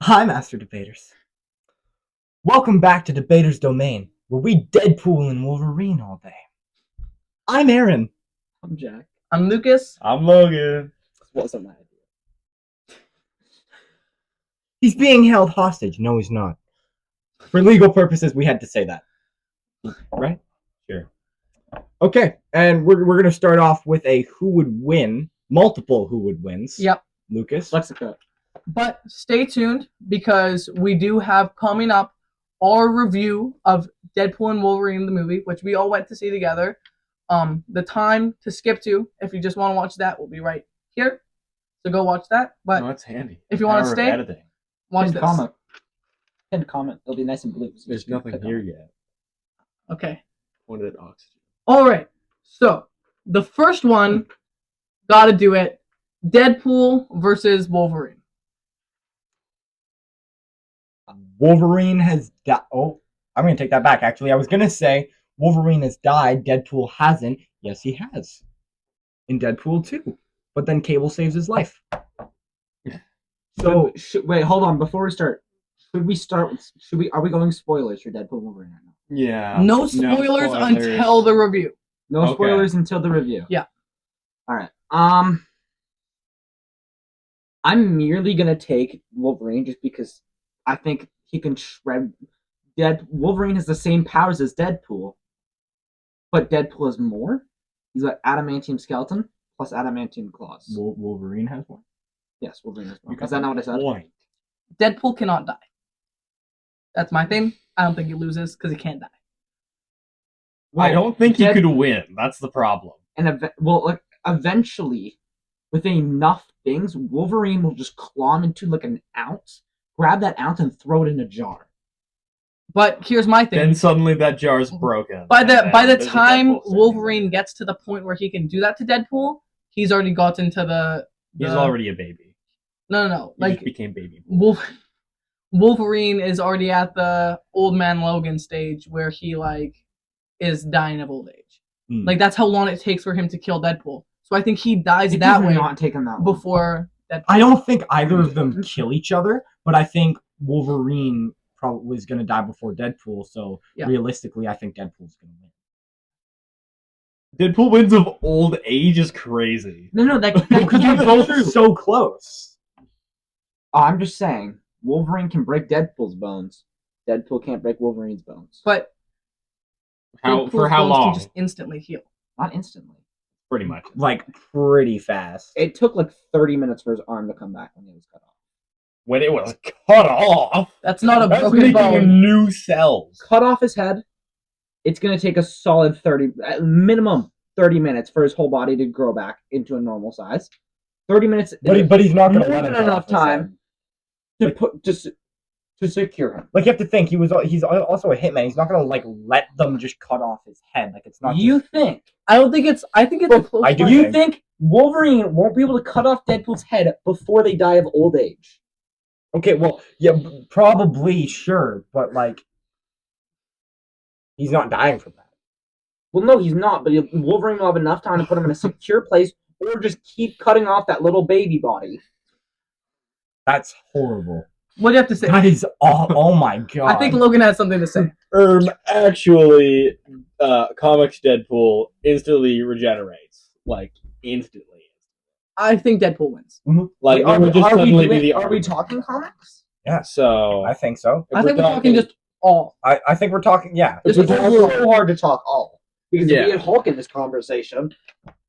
Hi, Master Debaters. Welcome back to Debater's Domain, where we Deadpool and Wolverine all day. I'm Aaron. I'm Jack. I'm Lucas. I'm Logan. This wasn't my idea. He's being held hostage. No, he's not. For legal purposes, we had to say that. Right? Sure. Okay, and we're going to start off with a who would win, multiple who would wins. Yep. Lucas. Lexico. But stay tuned because we do have coming up our review of Deadpool and Wolverine, the movie, which we all went to see together. The time to skip to, if you just want to watch that, will be right here. So go watch that. But No, that's handy. if you want to Hour of stay, editing. watch Pinned this. comment. Pinned comment. It'll be nice and blue. So There's just click nothing on here it. yet. Okay. Pointed at oxygen. All right. So the first one, gotta do it. Deadpool versus Wolverine. Wolverine has died. Oh, I'm going to take that back, actually. I was going to say Wolverine has died. Deadpool hasn't. Yes, he has. In Deadpool 2. But then Cable saves his life. So, Wait, hold on. Before we start, should we start? Are we going spoilers for Deadpool and Wolverine right now? Yeah. No spoilers until the review. No Okay. spoilers until the review. Yeah. All right. I'm merely gonna take Wolverine just because I think he can shred. Wolverine has the same powers as Deadpool, but Deadpool has more. He's got adamantium skeleton plus adamantium claws. Wolverine has one. Yes, Wolverine has more. You got Is that not what I said? point. Deadpool cannot die. That's my thing. I don't think he loses because he can't die. I don't think he Dead- could win. That's the problem. And eventually, with enough things, Wolverine will just claw him into like an ounce, grab that ounce, and throw it in a jar. But here's my thing. Then suddenly that jar's broken. By the and by the there's a time Deadpool sitting Wolverine there. gets to the point where he can do that to Deadpool, he's already gotten to the He's already a baby. no. He Like just became baby. Wolverine is already at the old man Logan stage where he like is dying of old age. Like that's how long it takes for him to kill Deadpool. So I think he dies It that does way not take him that long. before Deadpool. I don't think either of them kill each other, but I think Wolverine probably is going to die before Deadpool, so Yeah. realistically, I think Deadpool's going to win. Deadpool wins of old age is crazy. No, that Because they're both so close. I'm just saying, Wolverine can break Deadpool's bones. Deadpool can't break Wolverine's bones. But How Deadpool's for how bones long? Can just instantly heal. Not instantly. Pretty much. Like, pretty fast. It took like 30 minutes for his arm to come back when he was cut off. When it was cut off. That's not a That's broken making bone. new cells. Cut off his head. It's gonna take a solid 30, at minimum 30 minutes for his whole body to grow back into a normal size. 30 minutes. But he's not going to more let than him cut enough off his time head. to put to secure him. Like, you have to think, he's also a hitman. He's not going to, like, let them just cut off his head. Like, it's not You just... think? I think it's a close I do fight. You think Wolverine won't be able to cut off Deadpool's head before they die of old age? Okay, well, yeah, probably, sure, but, like, he's not dying from that. Well, no, he's not. But Wolverine will have enough time to put him in a secure place, or just keep cutting off that little baby body. That's horrible. What do you have to say? That is, oh my god. I think Logan has something to say. Actually, comics Deadpool instantly regenerates. Like, instantly. I think Deadpool wins. Like, Are it would just suddenly be the are we argument. talking comics? Yeah, So, I think so. if I think we're talking just all. I think we're talking, yeah. It's Just overall. so hard to talk all. Because if Yeah. we had Hulk in this conversation,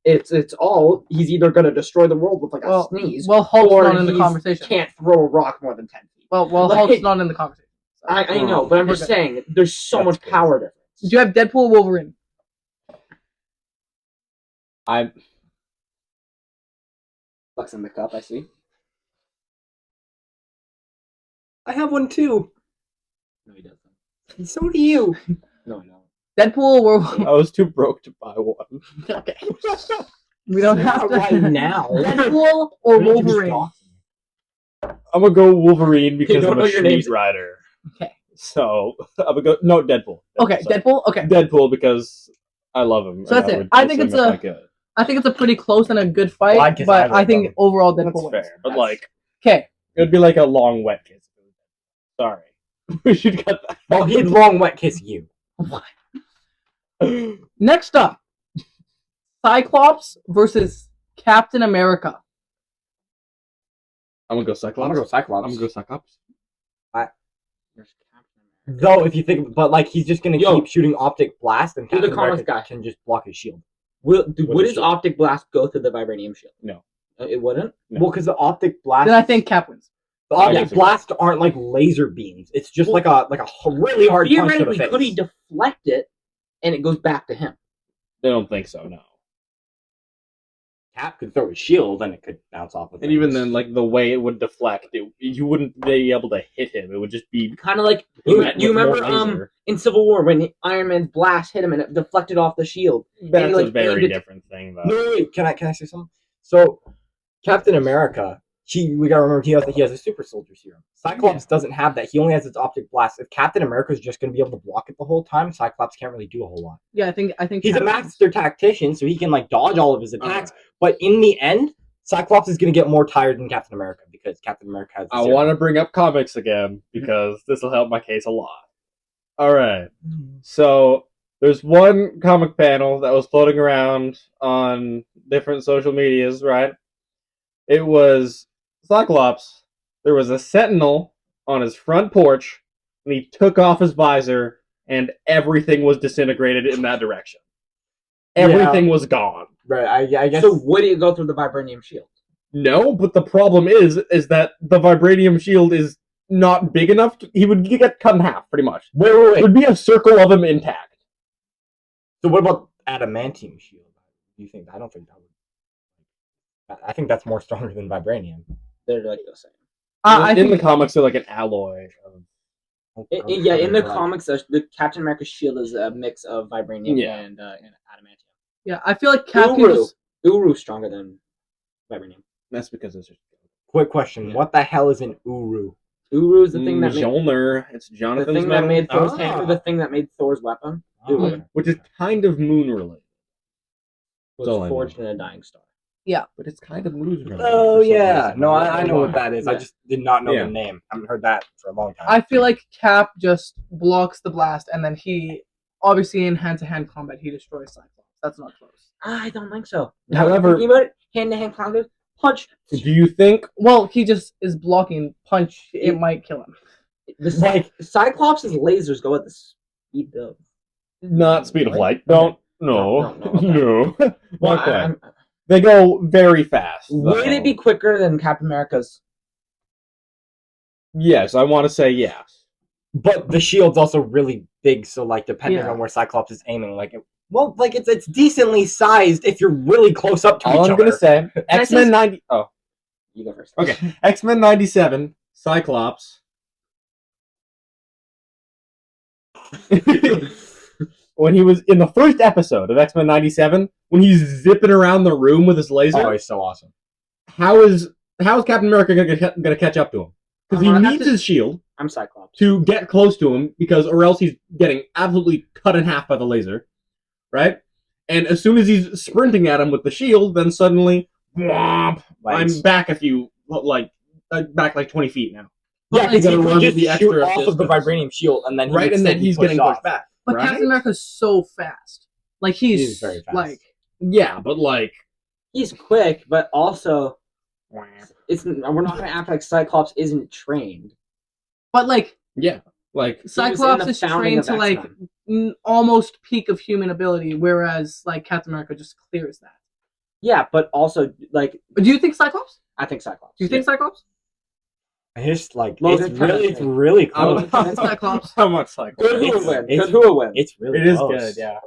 it's all, he's either going to destroy the world with like a Well, sneeze, well, Hulk's or not in the he's conversation. can't throw a rock more than 10 feet. Well, Like- Hulk's not in the conversation. I know, but I'm We're just good. saying, there's so That's much crazy. power difference. Do you have Deadpool or Wolverine? I'm Flexing the cup, I see. I have one too. No, he doesn't. And so do you. No, no. Deadpool or Wolverine? I was too broke to buy one. Okay. We don't have to. Not right now. Deadpool or Wolverine? I'm gonna go Wolverine because don't I'm know a your names. street rider. Okay. So I'm gonna go Deadpool. Okay, Sorry. Deadpool. Okay. Deadpool because I love him. So and that's it. would I diss think him it's if a- I could. I think it's a pretty close and a good Well, fight, I'd kiss but either I of think them. overall That's Deadpool wins. fair, but That's- like Okay. it would be like a long wet kiss if it was Sorry. We should cut that. Well, he'd long wet kiss you. Next up, Cyclops versus Captain America. I'm gonna go I'm Cyclops. gonna go Cyclops. I'm gonna go Cyclops. There's Captain America. Though, if you think, but like he's just gonna Yo. keep shooting optic blast, and Who's the Captain comics America guy? can just block his shield. Would the his shield. optic blast go through the vibranium shield? No. It wouldn't. No. Well, because the optic blast. Then I think Cap wins. the optic Yeah. blasts aren't like laser beams. It's just like a really hard punch to the Theoretically, face. could he deflect it and it goes back to him? I don't think so. No. Cap could throw his shield and it could bounce off of. And even then, like the way it would deflect, you wouldn't be able to hit him. It would just be. Kind of like met you with more remember laser. in Civil War when Iron Man's blast hit him and it deflected off the shield. That's like, a very aimed it- different thing, though. No, wait, can I say something? So, Captain America, we gotta remember he has a super soldier serum. Cyclops doesn't have that. He only has its optic blast. If Captain America is just gonna be able to block it the whole time, Cyclops can't really do a whole lot. Yeah, I think He's a Cap wins. master tactician, so he can like dodge all of his attacks. Alright. But in the end, Cyclops is gonna get more tired than Captain America because Captain America has. I want to bring up comics again because this will help my case a lot. All right. So there's one comic panel that was floating around on different social medias, right? It was Cyclops. There was a sentinel on his front porch, and he took off his visor, and everything was disintegrated in that direction. Everything was gone. Right. I guess. So would it go through the vibranium shield? No, but the problem is that the vibranium shield is not big enough. He would get cut in half, pretty much. Wait. It would be a circle of him intact. So what about adamantium shield? Do you think? I don't think that would. I think that's more stronger than vibranium. They're like the same. I in think the comics, they're like an alloy. Yeah, in the comics, the Captain America shield is a mix of vibranium Yeah. and adamantium. yeah, I feel like Cap can Uru. just Uru's stronger than vibranium. That's because it's Quick question: Yeah. what the hell is an Uru? Uru's the thing that made Mjolnir. It's the Jonathan's thing that metal, made Thor's Ah. hammer, the thing that made Thor's weapon. Oh, Uru which is kind of moon related. was That's all I forged know. in a dying star. But it's kind of moon related. Oh for some yeah, reason. no, don't I know why. what that is. I Yeah. just did not know Yeah. the name. I haven't heard that for a long time. I feel like Cap just blocks the blast, and then he obviously in hand-to-hand combat he destroys Cyclops. That's not close. I don't think so. However- thinking about it, hand-to-hand combat, punch. Do you think? Well, he just is blocking punch. It might kill him. The Cyclops' lasers go at the speed of. Not speed of Right? light. Don't. No. No, okay. Well, Okay. They go very fast. would though. it be quicker than Captain America's? Yes, I want to say yes. But the shield's also really big, so like depending Yeah. on where Cyclops is aiming, it's decently sized if you're really close up to All each I'm other. gonna say, I X-Men say- 90. Oh, You go first. okay. X-Men 97, Cyclops. When he was in the first episode of X-Men 97, when he's zipping around the room with his laser, Oh, he's so awesome. how is Captain America gonna catch up to him? Because he I have needs to- his shield I'm Cyclops. to get close to him, or else he's getting absolutely cut in half by the laser, right? And as soon as he's sprinting at him with the shield, then suddenly, whomp, I'm back back like 20 feet now. Yeah, But, because like, he gotta could run just the shoot extra off of the distance. vibranium shield, and then Right, and then he's getting pushed back. But Right? Captain America's so fast. Like he's He's very fast. like Yeah, but like, He's quick, but also we're not going to act like Cyclops isn't trained. but like yeah, like Cyclops the is founding trained of to like X-Men. almost peak of human ability, whereas like Captain America just clears that. Yeah, but also like But do you think Cyclops? I think Cyclops. Do you think Cyclops? It's like Logan it's Kennedy. really I'm- close. It's Cyclops. how much like Good who It's- will win. it's- Good who will win. It's really it is close. good, yeah.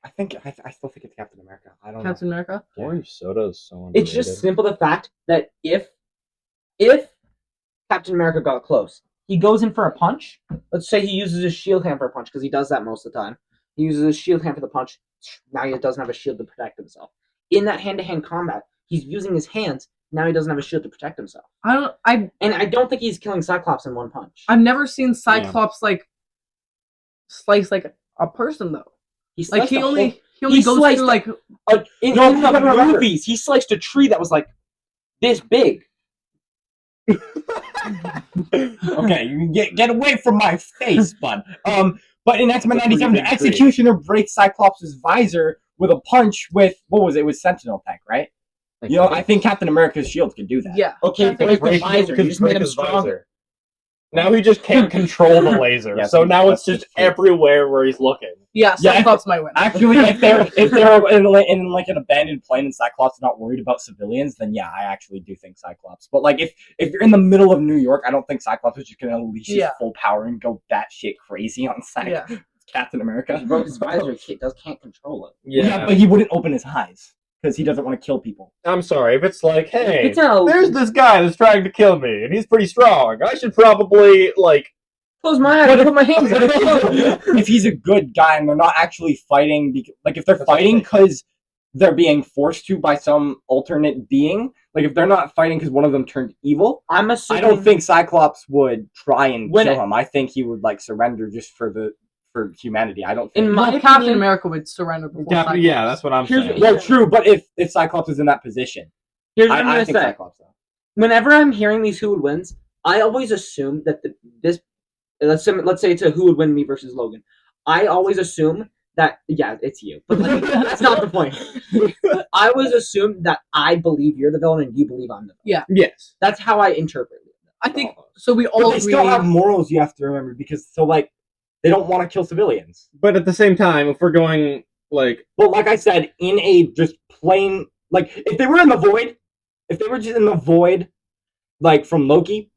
I think I still think it's Captain America. I don't Captain America. Orange soda is so underrated. It's just simple the fact that if Captain America got close, he goes in for a punch. Let's say he uses his shield hand for a punch because he does that most of the time. He uses his shield hand for the punch. Now he doesn't have a shield to protect himself. In that hand-to-hand combat, he's using his hands. Now he doesn't have a shield to protect himself. I And I don't think he's killing Cyclops in one punch. I've never seen Cyclops like slice like a person though. He Like sliced he a only whole- he only he goes sliced through like in No, the no, no, no. movies, he sliced a tree that was like this big. Okay, you get away from my face, bud. But in X-Men That's what 97, you the think, Tree. Executioner breaks Cyclops' visor with a punch with, what was it? It was Sentinel Tech, right? You know, I think Captain America's shield could do that. Yeah. Okay, I think break the Break- visor. You just break made him his stronger. visor. Now he just can't control the laser, Yes, so now it's that's just true. everywhere where he's looking. Yeah, Yeah, Cyclops might win. Actually, if they're in like an abandoned plane and Cyclops is not worried about civilians, then yeah, I actually do think Cyclops. But like if you're in the middle of New York, I don't think Cyclops is just gonna unleash his full power and go batshit crazy on Yeah. Captain America. He broke his visor. He can't control it. Yeah, but he wouldn't open his eyes because he doesn't want to kill people. I'm sorry, if it's like, hey, It's a there's this guy that's trying to kill me, and he's pretty strong. I should probably, like... close my eyes. Put my hands on If he's a good guy and they're not actually fighting, like if they're That's what I'm fighting saying. because they're being forced to by some alternate being, like if they're not fighting because one of them turned evil, I'm I assuming. don't think Cyclops would try and When kill it- him. I think he would like surrender just for humanity. I don't think. In my Well, Captain opinion- America would surrender before Cyclops. Yeah, that's what I'm Here's- saying. Well, true, but if Cyclops is in that position, Here's what I'm I gonna think say. Cyclops though. Whenever I'm hearing these who would wins, I always assume that let's say it's a who would win me versus Logan. I always assume that it's you, but like, that's not the point. I always assume that I believe you're the villain and you believe I'm the villain. Yes. That's how I interpret it. I think so. We But all they agree. still have morals. You have to remember because they don't want to kill civilians. But at the same time, if we're going, like... But like I said, in a just plain if they were in the void, if they were just in the void, like from Loki,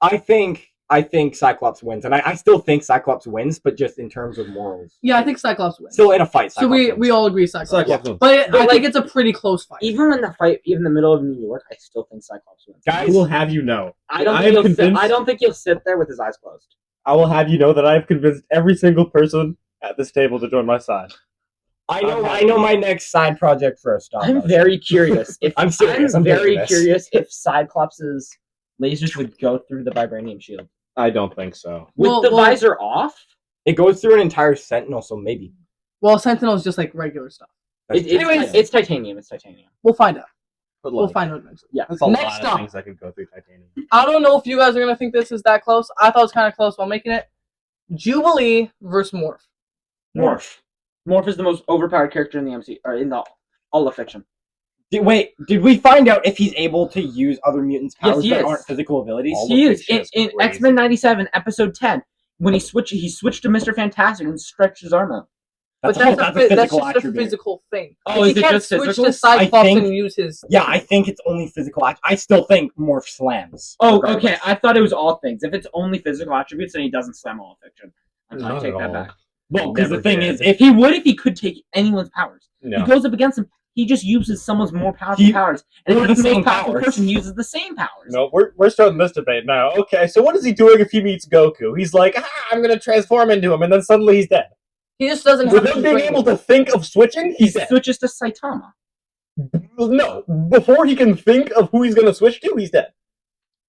I think Cyclops wins, and I still think Cyclops wins, but just in terms of morals. Yeah, I think Cyclops wins. Still in a fight. So Cyclops we wins. all agree Cyclops. Cyclops wins. But I like- think it's a pretty close fight. Even when the fight, even in the middle of New York, I still think Cyclops wins. Guys, I will have you know. I don't I think am he'll sit. convinced- I don't think he'll sit there with his eyes closed. I will have you know that I have convinced every single person at this table to join my side. I know my next side project for a stop. I'm very curious. If I'm serious, I'm very doing this. curious if Cyclops's lasers would go through the vibranium shield I don't think so. with Well- the well- visor off. It goes through an entire Sentinel, so maybe. Well, Sentinel is just like regular stuff. It's titanium. It's titanium. We'll find out. But We'll like, find out next. Yeah. there's a Next lot up. of things that could go through titanium. I don't know if you guys are gonna think this is that close. I thought it was kind of close while making it. Jubilee versus Morph. Morph is the most overpowered character in the MC or in all of fiction. Did we find out if he's able to use other mutants' Yes, powers he that is. aren't physical abilities? All He of is fiction in, is in crazy. X-Men '97 episode 10 when he switched to Mr. Fantastic and stretched his arm out. But That's that's a just physical a attribute. physical thing. Oh, he is it can't just switch physical? to Cyclops I think- and use his. Yeah, I think it's only physical. I still think Morph slams. Oh, regardless. okay. I thought it was all things. If it's only physical attributes, then he doesn't slam all of fiction. I Not take at that all. back. Well, because the Never thing did. is, If he would, if he could take anyone's powers, No. he goes up against him. He just uses someone's more powerful He- powers, and Or if the the most same powerful powers. person uses the same powers. No, we're starting this debate now. Okay, so what is he doing if he meets Goku? He's like, I'm gonna transform into him, and then suddenly he's dead. He just doesn't have Without the being training. able to think of switching, He he's dead. switches to Saitama. No, before he can think of who he's gonna switch to, he's dead.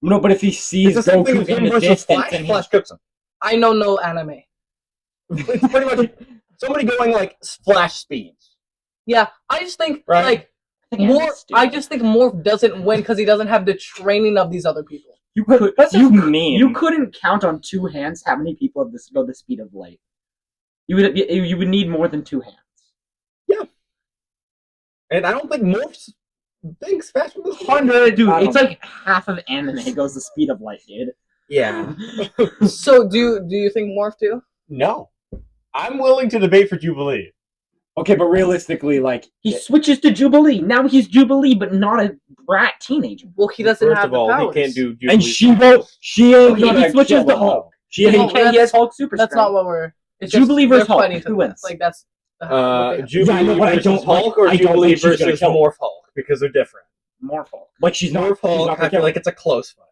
no, but if he sees It's the same thing Goku with in him the versus distance, Flash. and Flash cooks him. I know no anime. It's pretty much somebody going like Flash speeds. Yeah, I just think Right. like I think Morph. Anna's stupid. I just think Morph doesn't win because he doesn't have the training of these other people. you could. That's you just mean. You couldn't count on two hands how many people have go the speed of light. You would need more than two hands. And I don't think Morph thinks fast from this 100, dude. I It's don't- like half of anime goes the speed of light, dude. Yeah. So do you think Morph too? No. I'm willing to debate for Jubilee. Okay, but realistically, like He switches to Jubilee. Now he's Jubilee, but not a brat teenager. Well, he doesn't First have of the all, powers. he can't do Jubilee. and she won't. She ain't Okay, gonna he switches kill to him, Hulk. though. She ain't. No, He has Hulk super That's strength. not what we're. It's Jubilee just, versus they're Hulk. fighting to Who that. wins? Like that's. what they have. Jubilee Yeah, I know, but I versus don't Hulk like- or I don't Jubilee think she's gonna versus kill him. Morph Hulk because they're different. More Hulk. Like she's not. Morph she's Hulk, not I gonna feel kill like him. it's a close fight.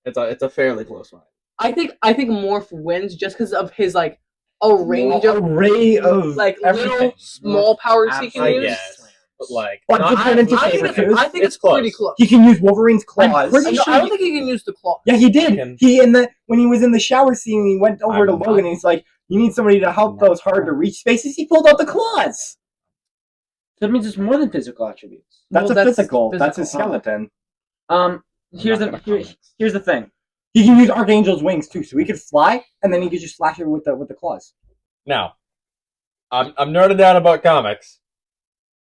It's a fairly close fight. I think Morph wins just because of his like a range of array of like everything. little small powers he can I use. guess. But like, But not- to turn into I think saber it's, tooth, I think It's it's pretty close. close. he can use Wolverine's claws. I'm pretty I don't think he can use the claw. Yeah, he did. Can- He when he was in the shower scene, he went over to I'm Logan not- and he's like, "You need somebody to help I'm those hard to reach spaces." He pulled out the claws. So that means it's more than physical attributes. That's Well, a physical. That's his physical. skeleton. Here's not the gonna here, comment. here's the thing. He can use Archangel's wings too, so he could fly, and then he could just slash her with the claws. Now, I'm nerding down about comics.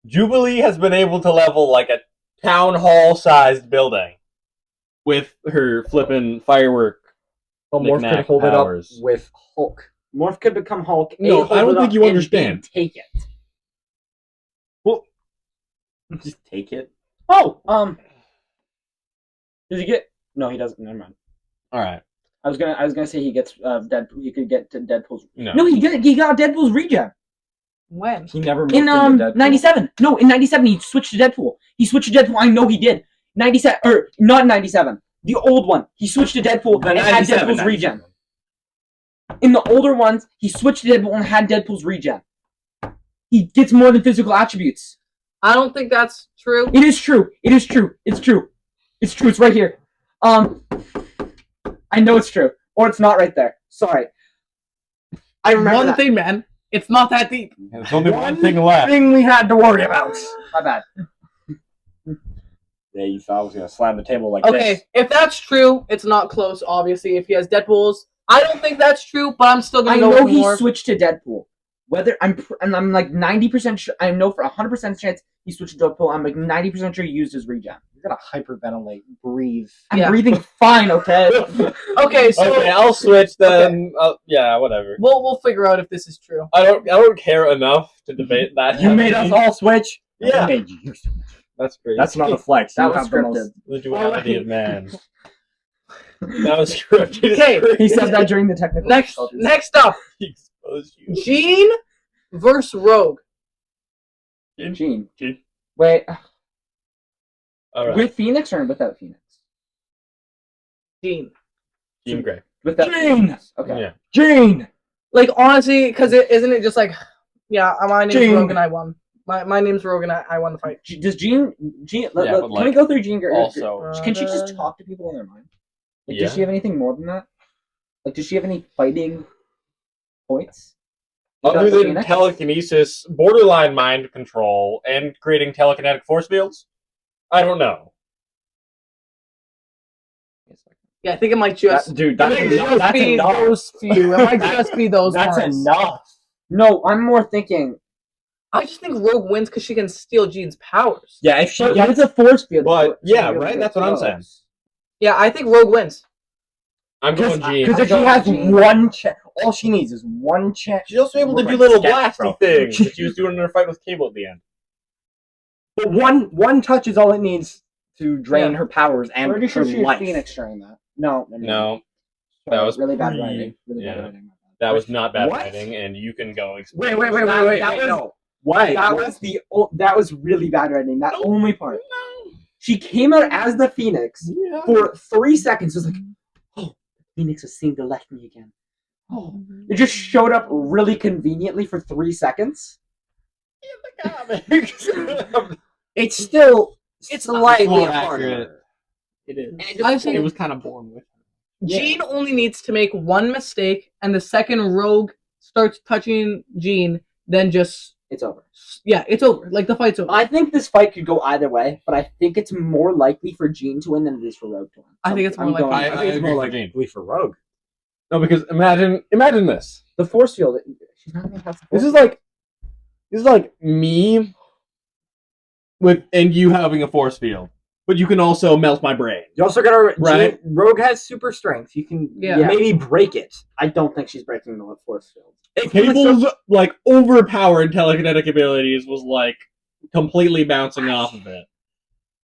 Jubilee has been able to level like a town hall sized building with her flippin' firework. But Morph could Knick-knack hold powers. it up with Hulk. Morph could become Hulk. No, hold I don't it think up, you and understand. B, take it. Well, Just take it. Oh, does he get? No, he doesn't. Never mind. all right. I was gonna say he gets Deadpool. He could get to Deadpool's. No. No, he got Deadpool's regen When? He never in morphed into Deadpool. 97. No, in 97 he switched to Deadpool. He switched to Deadpool. I know he did. 97 or not 97. The old one. He switched to Deadpool The and had 97, Deadpool's 97. regen. In the older ones, he switched to Deadpool and had Deadpool's regen. He gets more than physical attributes. I don't think that's true. It is true. It is true. It's true. It's true. It's right here. I know it's true, or it's not right there. Sorry. I remember One that. thing, man. It's not that deep. There's only one thing left. Thing we had to worry about. My bad. Yeah, you thought I was gonna slam the table like Okay, this. if that's true, it's not close, obviously. If he has Deadpool's, I don't think that's true, but I'm still I gonna go know with he more. switched to Deadpool. Whether I'm like 90% sure. I know for 100% chance he switched to Deadpool. I'm like 90% sure he used his regen. You're gonna hyperventilate, breathe. I'm Yeah. breathing fine. Okay. Okay, so Okay, I'll switch then. Yeah, whatever. we'll figure out if this is true. I don't care enough to debate that. You made us all switch. Yeah. I made you switch. That's crazy. That's not a flex. That You was have the scripted. most- the duality of man. That was scripted. Okay. He said that during the technical. Next up, He exposed you. Jean versus Rogue. Gene. Gene. Wait, All right. with Phoenix or without Phoenix? Jean. Jean Grey. Without Gene! Phoenix. Okay. Yeah. Gene. Like, honestly, because isn't it just like, yeah, my name's Jean. Rogue and I won. My name's Rogue and I won the fight. Does Gene? Yeah, Can but, we like, go through Gene? Also, Can she just talk to people in their mind? Like, Yeah. does she have anything more than that? Like, does she have any fighting points? other Without the than Phoenix? telekinesis, borderline mind control, and creating telekinetic force fields, I don't know. Yeah, I think it might just, Dude, it that's might enough. just That's be enough. those few. It might just be those That's parts. enough. No, I'm more thinking. I just think Rogue wins because she can steal Jean's powers. Yeah, if she But gets it's a force field. But, yeah, She right? gets That's what I'm close. saying. Yeah, I think Rogue wins. I'm going Jean. because if she I'm has going Gene. one check, all she needs is one check. She's also able to We're do like little stats, blasty bro. things that she was doing in her fight with Cable at the end. But one touch is all it needs to drain her powers and Pretty sure her she was life. Phoenix during that. No. No, Sorry, that was really bad pre- writing. Really yeah. bad writing. that was not bad What? writing, and you can go. Wait. That was- No. What? That was that was really bad writing. That only part. She came out as the Phoenix Yeah. for 3 seconds. It was like, oh, Phoenix has seemed to left me again. Oh, it just showed up really conveniently for 3 seconds. It's still It's slightly more harder. accurate. It is. I think It was kind of born with. Jean only needs to make one mistake, and the second Rogue starts touching Jean, then just, It's over. yeah, it's over. Like, the fight's over. I think this fight could go either way, but I think it's more likely for Jean to win than it is for Rogue to win. I think it's more likely. I I think it's agree more with Gene. likely for Rogue. No, because imagine this. The force field. She's not even past the force This field. is like me with and you having a force field, but you can also melt my brain. You also gotta Right. Rogue has super strength. You can Yeah. maybe break it. I don't think she's breaking the force field. Cable's like overpowered telekinetic abilities was like completely bouncing off of it.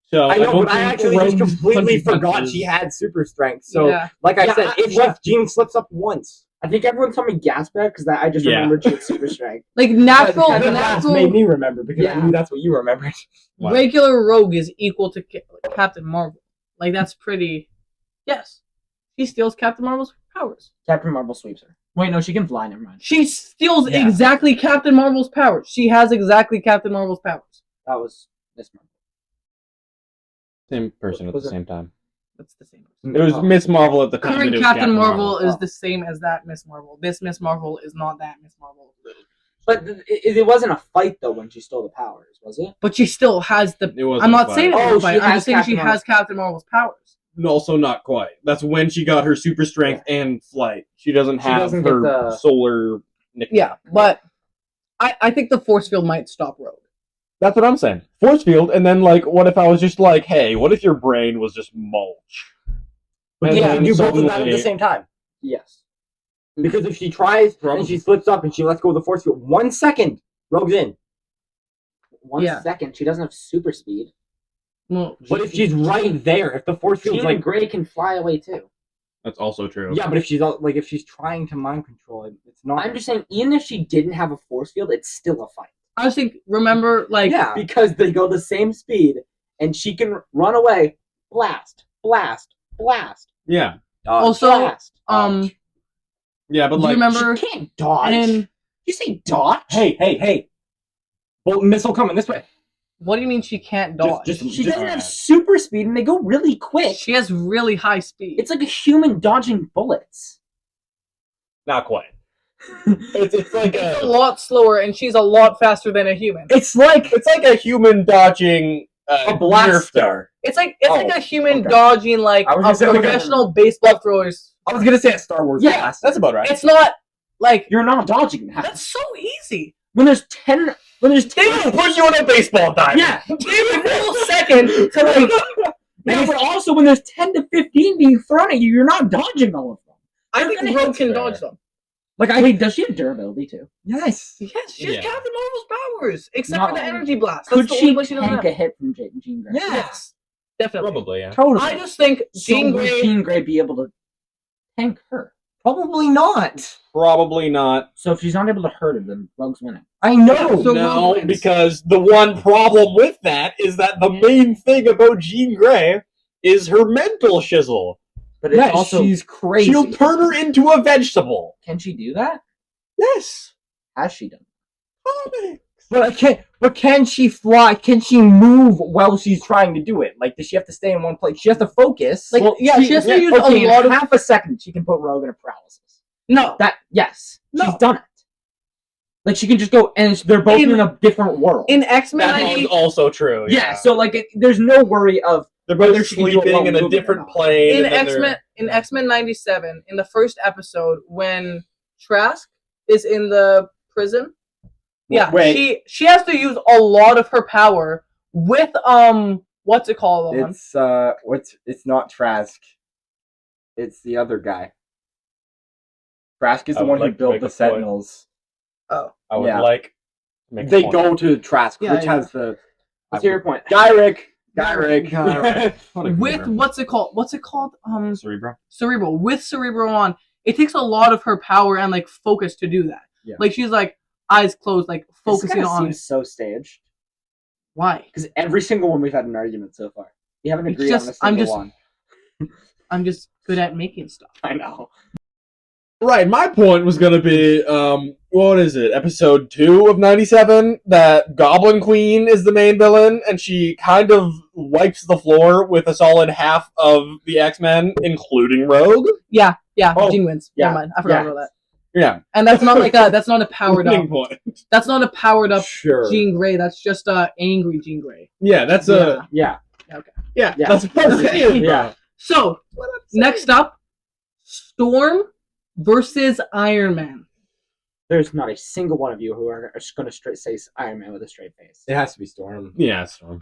So I know, don't but I think actually just Rogue's completely punching forgot punches- she had super strength. So, yeah. like I Yeah, said, if Jean slips up once, I think everyone told me gasp at because I just Yeah. remembered she had super strength. Like, natural, that last made me remember because I Yeah. knew that's what you remembered. Wow. regular Rogue is equal to Captain Marvel. Like, that's pretty. Yes. She steals Captain Marvel's powers. Captain Marvel sweeps her. Wait, no, she can fly. Never mind. She steals Yeah. exactly Captain Marvel's powers. She has exactly Captain Marvel's powers. That was Miss Marvel. Same person at the Was it- same time. That's the same. It was Miss Marvel at the time. Current that it was Captain Marvel is Oh. the same as that Miss Marvel. This Miss Marvel is not that Miss Marvel. But it wasn't a fight though when she stole the powers, was it? But she still has the. It was. I'm not saying Oh, it's a fight. she I'm has just saying she Captain has Captain Marvel's powers. also not quite. That's when she got her super strength and flight. She doesn't have doesn't get her the- solar nickname. Yeah, but I think the force field might stop Rogue. That's what I'm saying. Force field, and then like, what if I was just like, hey, what if your brain was just mulch? But And you then can do both of that at the suddenly- same time. Yes. Because if she tries Probably. and she slips up and she lets go of the force field, 1 second, Rogue's in. One Yeah. second. She doesn't have super speed. Well, But if she's right there, if the force field's Jean like, Grey can fly away too. That's also true. yeah, but if she's trying to mind control it, it's not. I'm just saying, even if she didn't have a force field, it's still a fight. I just think, remember, like, Yeah. Because they go the same speed, and she can run away. Blast, blast, blast, Yeah. also, blast. Yeah, but do you like, remember She can't dodge. in You say dodge? Hey. Bolt missile coming this way. what do you mean she can't dodge? She doesn't have super speed, and they go really quick. She has really high speed. It's like a human dodging bullets. not quite. It's like It's a lot slower, and she's a lot faster than a human. It's like it's like a human dodging a blaster. It's like Oh, a human okay. dodging like I was a gonna say, like, professional baseball throwers. I was gonna say a Star Wars Yeah, blaster. That's about right. It's not like You're not dodging that. that's so easy. When there's 10... When there's They 10... Put you on a baseball diamond. Yeah! Give a full second to like. Yeah, but also when there's 10 to 15 being thrown at you, you're not dodging all of them. I think gonna Rogue hit can fair. dodge them. Like, wait, does she have durability too? Yes. Yes, she has Yeah. Captain Marvel's powers, except Not for the all. energy blast. That's Could the only she way she doesn't tank have. a hit from Jean Grey? Yeah. Yes, definitely. Probably, yeah. Totally. I just think Jean So would Grey. Jean Grey be able to tank her? Probably not. Probably not. So if she's not able to hurt her, then Rogue's winning. I know. So No, Rogue wins. because the one problem with that is that the main thing about Jean Grey is her mental shizzle. But it's yeah, also... she's crazy. She'll turn her into a vegetable. Can she do that? Yes. Has she done? But can she fly? Can she move while she's trying to do it? Like, does she have to stay in one place? She has to focus. Like, yeah, she has to use okay, a lot in of. half a second. She can put Rogue in a paralysis. No, That, yes. No. She's done it. Like, she can just go, and they're both in a different world. in X-Men, That is also true. yeah, so, like, there's no worry of... they're whether both she can do it sleeping while in a moving or different not. plane. in and then X-Men in X-Men 97, in the first episode when Trask is in the prison. Yeah, Wait. she has to use a lot of her power with what's it called? It's not Trask. It's the other guy. Trask is I the would one who like to built make the a point. Sentinels. Oh, I would yeah. like. to make a They point. go to Trask, Yeah, which yeah. has the... Let's hear your point. Gyrick. with what's it called? What's it called? Cerebro. Cerebral. With Cerebral on, it takes a lot of her power and like focus to do that. Yeah. Like she's like eyes closed, like focusing This on seems so staged. why. Because every single one we've had an argument so far. We haven't It's agreed just- on a single I'm just- one. I'm just good at making stuff. I know. Right, my point was gonna be, what is it, episode 2 of 97, that Goblin Queen is the main villain, and she kind of wipes the floor with a solid half of the X-Men, including Rogue. Yeah, Oh, Jean wins. yeah, Never mind. I forgot yeah. about that. Yeah. And that's not like that's not a powered Winning up. point. That's not a powered up Sure. Jean Grey. That's just angry Jean Grey. Yeah, that's a... Yeah. Yeah, Yeah. that's what I'm saying. Yeah. So next up, Storm versus Iron Man. There's not a single one of you who are going to straight say Iron Man with a straight face. It has to be Storm. Yeah, Storm.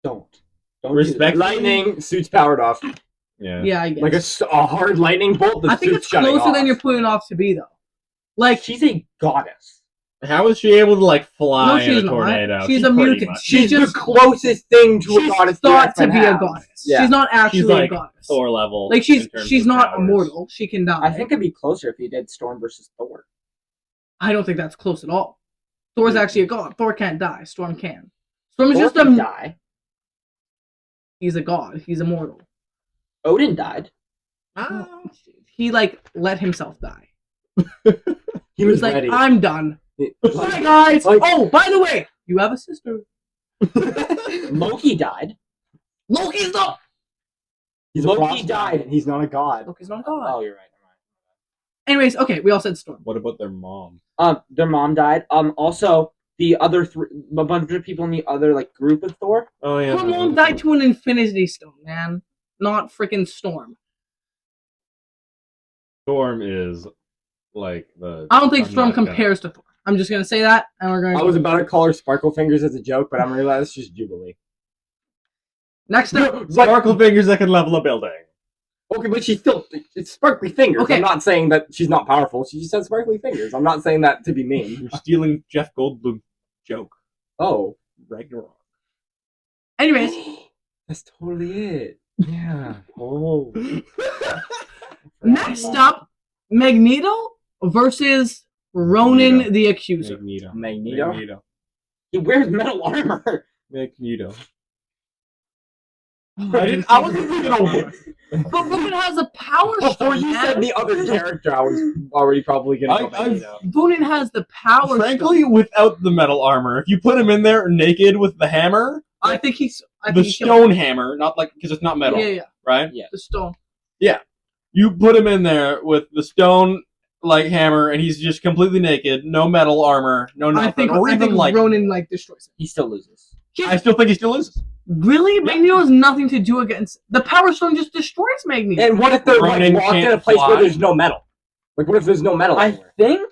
Don't. Respect- Lightning, suit's powered off. Yeah. Yeah, I guess. Like a hard lightning bolt, the I think suit's it's shutting closer off. than you're putting off to be though. Like She's a goddess. How is she able to, like, fly no, in she's a tornado? not. She's a pretty mutant. much- She's just the closest thing to a she's goddess thought to X-Men be a have. goddess. Yeah. She's not actually She's like a goddess. Thor level. Like in terms she's of not powers. immortal. She can die. I think it'd be closer if you did Storm versus Thor. I don't think that's close at all. Thor's actually a god. Thor can't die. Storm can. Storm is Thor just can die. He's a god. He's immortal. Odin died. He like let himself die. He was like, ready. I'm done. Like, Bye guys. like- Oh, by the way, you have a sister. Loki died. Loki's not. he's a Loki frost died. giant. He's not a god. Loki's not a god. Oh, you're right. Anyways, okay, we all said Storm. What about their mom? Their mom died. Also, the other a bunch of people in the other like group of Thor. Oh, yeah. Her mom died to an Infinity Stone, man. not freaking Storm. Storm is like the. I don't think I'm Storm not gonna- compares to Thor. I'm just gonna say that, and we're going. I was about to call her Sparkle Fingers as a joke, but I'm realizing it's just Jubilee. Next up. Sparkle fingers that can level a building. Okay, but she's still it's sparkly fingers. Okay. I'm not saying that she's not powerful. She just has sparkly fingers. I'm not saying that to be mean. You're stealing Jeff Goldblum's joke. Oh, Ragnarok. Anyways, that's totally it. Yeah. Oh. next up, Magneto versus Ronan Magneto. the Accuser. Magneto. He wears metal armor. Magneto. I wasn't thinking of But Ronan has a power Before stone. you man. said the other character, I was already probably gonna go I've- Magneto. Ronan has the power Frankly, stone. without the metal armor, if you put him in there naked with the hammer, I think he's. I the think he stone hammer, not like because it's not metal, Yeah, right? the stone. You put him in there with the stone like hammer, and he's just completely naked, no metal armor, no nothing, I or even think like. Ronan like destroys it. He still loses. I still think he still loses. Really? Magneto has nothing to do against the Power Stone. Just destroys Magneto. And what if they're like Ronan locked in a can't place where fly. there's no metal? Like, what if there's no metal I anywhere? think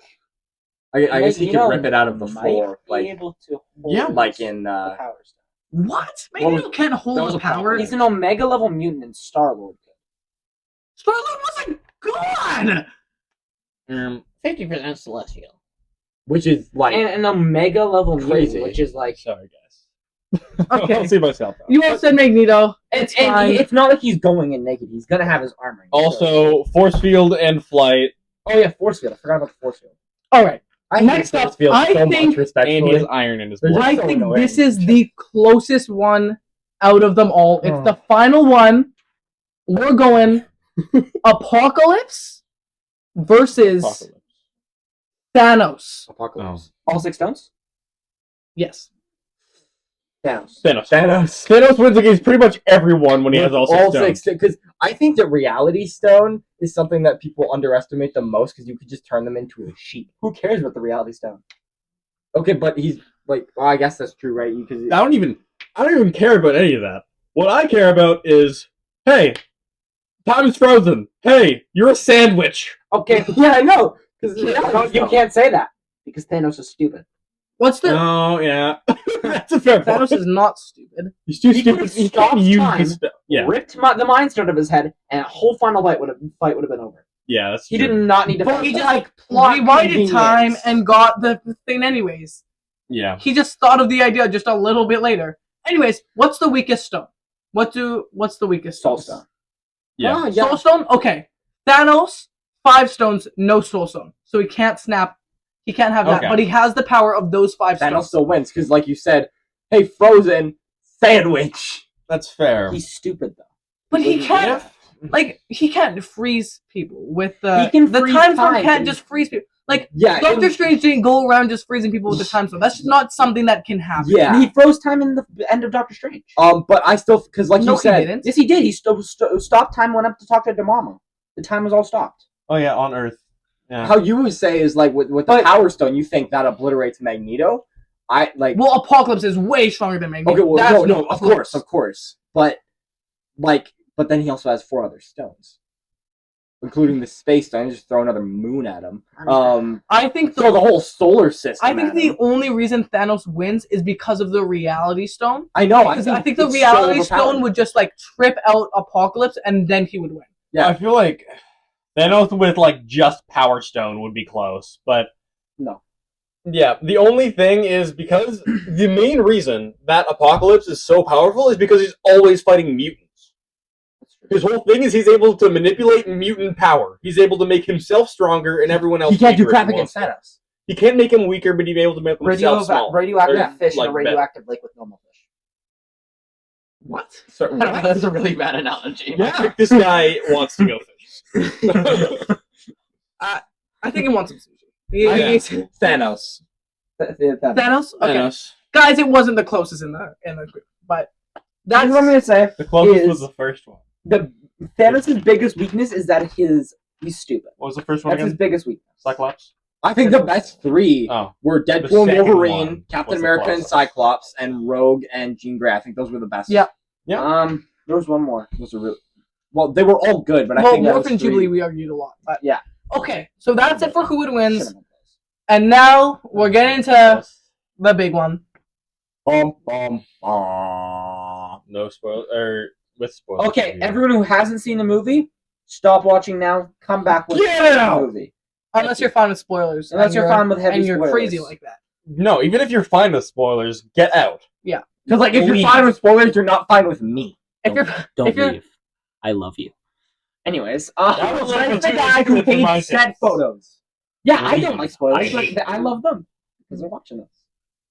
I guess he could Magneto rip it out of the might floor, be like able to hold Yeah, like in the power stone. What? Magneto can't that hold was the a power. problem. He's an Omega level mutant in Star-Lord. Star-Lord was a god. 50% celestial. which is like And an Omega level Crazy. mutant, which is like Sorry, guys. Okay. I'll see myself out. You all said Magneto. It's and fine. it's not like he's going in naked. He's gonna have his armor. Also, force field and flight, oh yeah, force field. I forgot about the force field. All right. I Next hate up, force field I so think- much, respectfully. and he has iron in his There's blood. I so think annoying. this is the closest one out of them all. It's Oh. the final one. We're going Apocalypse versus Apocalypse. Thanos. Apocalypse. All 6 stones. Yes. Thanos. Thanos. Thanos. Thanos wins against pretty much everyone when he has all six stones. because I think the Reality Stone is something that people underestimate the most because you could just turn them into a sheep. Who cares about the Reality Stone? Okay, but he's like, well, I guess that's true, right? Because I don't even care about any of that. What I care about is, hey, time is frozen. Hey, you're a sandwich. Okay, yeah, I know. Because no, you can't say that because Thanos is stupid. What's the Oh yeah, that's a fair point. Thanos is not stupid. He's too He stupid. could've He stopped can't use time. the spell. Yeah, Ripped the Mind Stone out of his head, and a whole final fight would have been over. yeah, that's He true. did not need to. But fight he that. just like plot rewinded convenience. time and got the thing anyways. Yeah, He just thought of the idea just a little bit later. Anyways, what's the weakest stone? What's the weakest Soul stone? Stone. yeah. Ah, yeah. Soul Stone? Okay. Thanos, 5 stones, no Soul Stone. So he can't snap. He can't have that. Okay. But he has the power of those 5 Thanos stones. still wins because, like you said, hey, Frozen sandwich. That's fair. He's stupid though. But he can't, Yeah. like, he can't freeze people with the... He can the freeze time stone time, can't but just freeze people. Like, Yeah, Doctor and- Strange didn't go around just freezing people with the time stone. That's just not something that can happen. Yeah. And he froze time in the end of Doctor Strange. But I still because, like No, you said, he didn't. Yes, he did. He stopped time. Went up to talk to Dormammu. The time was all stopped. Oh yeah, on Earth. Yeah. how you would say is like with the But- Power Stone, you think that obliterates Magneto. I like. Well, Apocalypse is way stronger than Magneto. Okay, well, That's no, of course, but then he also has 4 other stones, including the Space Stone. Just throw another moon at him. I think Throw the whole solar system. I think at the him. only reason Thanos wins is because of the Reality Stone. I know. Because I think the it's so Reality Stone overpowered. would just like trip out Apocalypse, and then he would win. Yeah. I feel like Thanos with like just Power Stone would be close, but No. yeah, the only thing is because the main reason that Apocalypse is so powerful is because he's always fighting mutants. That's true. His whole thing is he's able to manipulate mutant power. He's able to make himself stronger and everyone else He can't do weaker if crap he against wants to. Thanos. He can't make him weaker, but he'd be able to make himself small. Radioactive Yeah, fish like in a radioactive lake with normal fish. What? That's a really bad analogy. I think this guy wants to go fish. I think he wants some sushi. Thanos. Thanos. Okay, Thanos. guys, it wasn't the closest in the group, but That's that's what I'm gonna say. The closest Is- was the first one. The Thanos' biggest weakness is that he's stupid. What was the first one That's his again? biggest weakness. Cyclops? I think the best 3 Oh. were The Deadpool and second Wolverine, one Captain was the America and closest. Cyclops, and Rogue and Jean Grey. I think those were the best. Yeah. There was one more. Those are really. Well, they were all good, but I Well, think that was Morphin 3. Jubilee we argued a lot. But Yeah. Okay, so that's it for who it wins. Should've been close. And now we're getting into the big one. Bum, bum, bum. No spoil or with spoilers. Okay, everyone who hasn't seen the movie, stop watching now. Come back with Get the out! movie. Unless you're fine with spoilers. Unless and you're fine with heavy and you're spoilers. crazy like that. No, even if you're fine with spoilers, get out. Because like if you're Leave. fine with spoilers, you're not fine with me. If you're Don't if you're leave. I love you. Anyways, That was like that's the a guy who two-minute for my hates set taste. photos. Yeah, I Leave. don't like spoilers, I hate but I love them because they're watching us.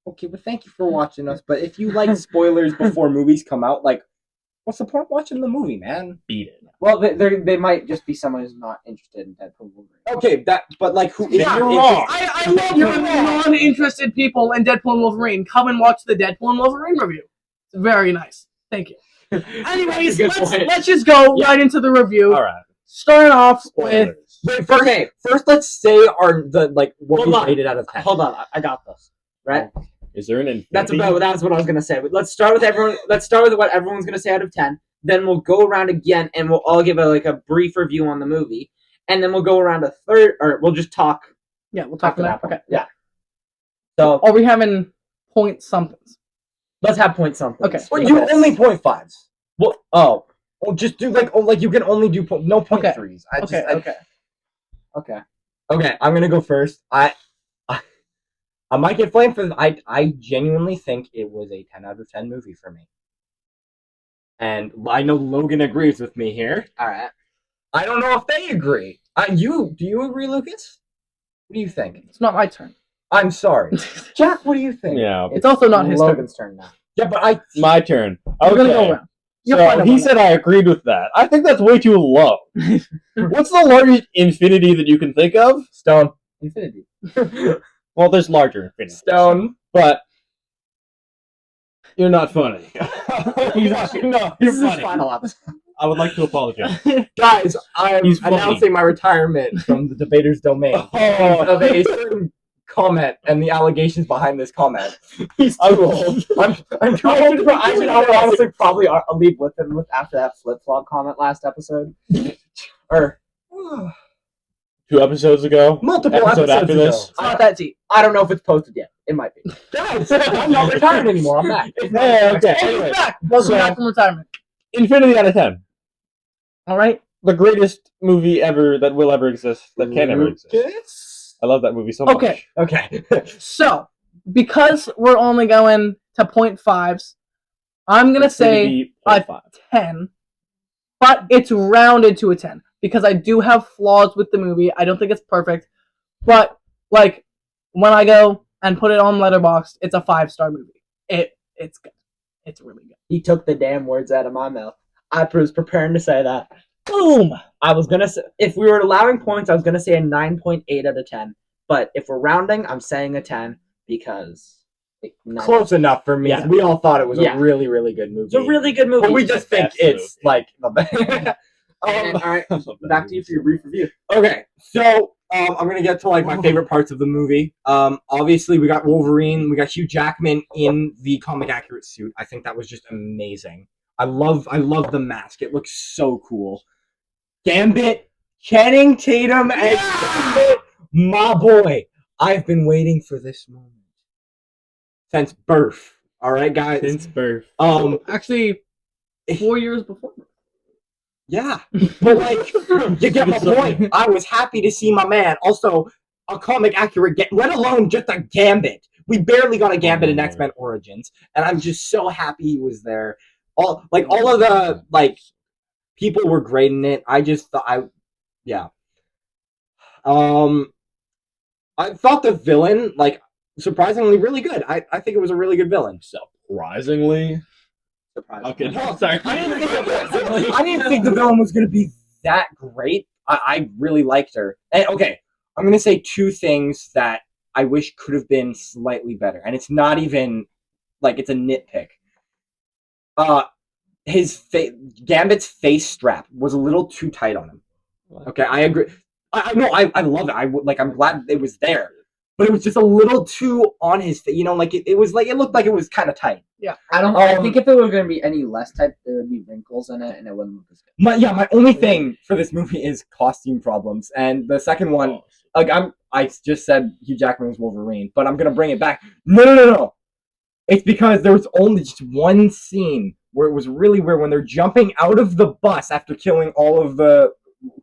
Okay, but thank you for watching us. But if you like spoilers before movies come out, like, what's the point of watching the movie, man? Beat it. Well, they might just be someone who's not interested in Deadpool and Wolverine. Okay, but like who? Yeah, if- you're if- wrong. I love your non-interested people in Deadpool and Wolverine. Come and watch the Deadpool and Wolverine review. It's very nice. Thank you. Anyways, Good point. let's just go right into the review. All right. Starting off with Spoilers. Wait, first, let's say what we Hold on. rated out of 10. Hold on, I got this. Right? Is there an infinity? That's what I was gonna say. But let's start with everyone. Let's start with what everyone's gonna say out of 10. Then we'll go around again, and we'll all give a brief review on the movie, and then we'll go around a third, or we'll just talk we'll talk after about that. okay. Yeah. So Are we having point somethings? let's have point something. Okay. Well, you only point fives. Well, just do like you can only do no point Okay. threes. Okay. Okay, I'm gonna go first. I might get flamed for this. I genuinely think it was a 10 out of 10 movie for me. And I know Logan agrees with me here. All right. I don't know if they agree. Do you agree, Lucas? What do you think? It's not my turn. I'm sorry. Jack, what do you think? Yeah. It's also not his Logan's turn now. Yeah, but My turn. We're gonna go Okay. around. You're So fine he about said I agreed with that. I think that's way too low. What's the largest infinity that you can think of? Stone. Infinity. Well, there's larger infinities. Stone. But you're not funny. No, This you're is his funny. final episode. I would like to apologize. Guys, I'm He's funny. announcing my retirement from the debater's domain Oh, of a certain comment and the allegations behind this comment. He's I'm too old. I'm too old for. I would honestly probably leave with him after that flip flop comment last episode. Or 2 episodes ago. multiple Episode episodes after ago. this. It's not that deep. I don't know if it's posted yet. It might be. Guys, I'm not retired anymore. I'm back. Hey, okay. Hey, Anyway, he's back. Welcome so- back from retirement. infinity out of 10. All right. The greatest movie ever that will ever exist, that can ever exist. Lucas? I love that movie so much. Okay. Okay. So, because we're only going to 0.5s, I'm gonna say Infinity a 0.5. 10, but it's rounded to a 10 because I do have flaws with the movie. I don't think it's perfect, but like when I go and put it on Letterboxd, it's a 5-star movie. It's good. It's really good. He took the damn words out of my mouth. I was preparing to say that. Boom. I was gonna say, if we were allowing points, I was gonna say a 9.8 out of 10. But if we're rounding, I'm saying a 10 because Close enough for me. Yeah. We all thought it was Yeah. a really, really good movie. It's a really good movie. But we just think Best it's movie. like the best. And, all right, back to you for your brief review. Okay, so I'm gonna get to like my favorite parts of the movie. Obviously we got Wolverine, we got Hugh Jackman in the comic accurate suit. I think that was just amazing. I love the mask. It looks so cool. Gambit, Channing Tatum, and Gambit, my boy. I've been waiting for this moment since birth. All right, guys. Since birth. Actually, 4 years before. Yeah, but like, you get my point. I was happy to see my man. Also, a comic accurate, let alone just a Gambit. We barely got a Gambit in X-Men Origins, and I'm just so happy he was there. All of the people were great in it. I just thought I thought the villain surprisingly really good. I think it was a really good villain. So. Surprisingly. Okay, Well, sorry. I didn't think the villain was going to be that great. I really liked her. And okay, I'm going to say 2 things that I wish could have been slightly better. And it's not even it's a nitpick. Gambit's face strap was a little too tight on him. Okay, I agree. I know I love it. I'm glad it was there. but it was just a little too on his face. Like it was like it looked like it was kind of tight. I think if it were going to be any less tight, there would be wrinkles in it, and it wouldn't look as good. My only thing for this movie is costume problems, and the second one, like I just said Hugh Jackman was Wolverine, but I'm gonna bring it back. No. It's because there was only just one scene where it was really weird when they're jumping out of the bus after killing all of the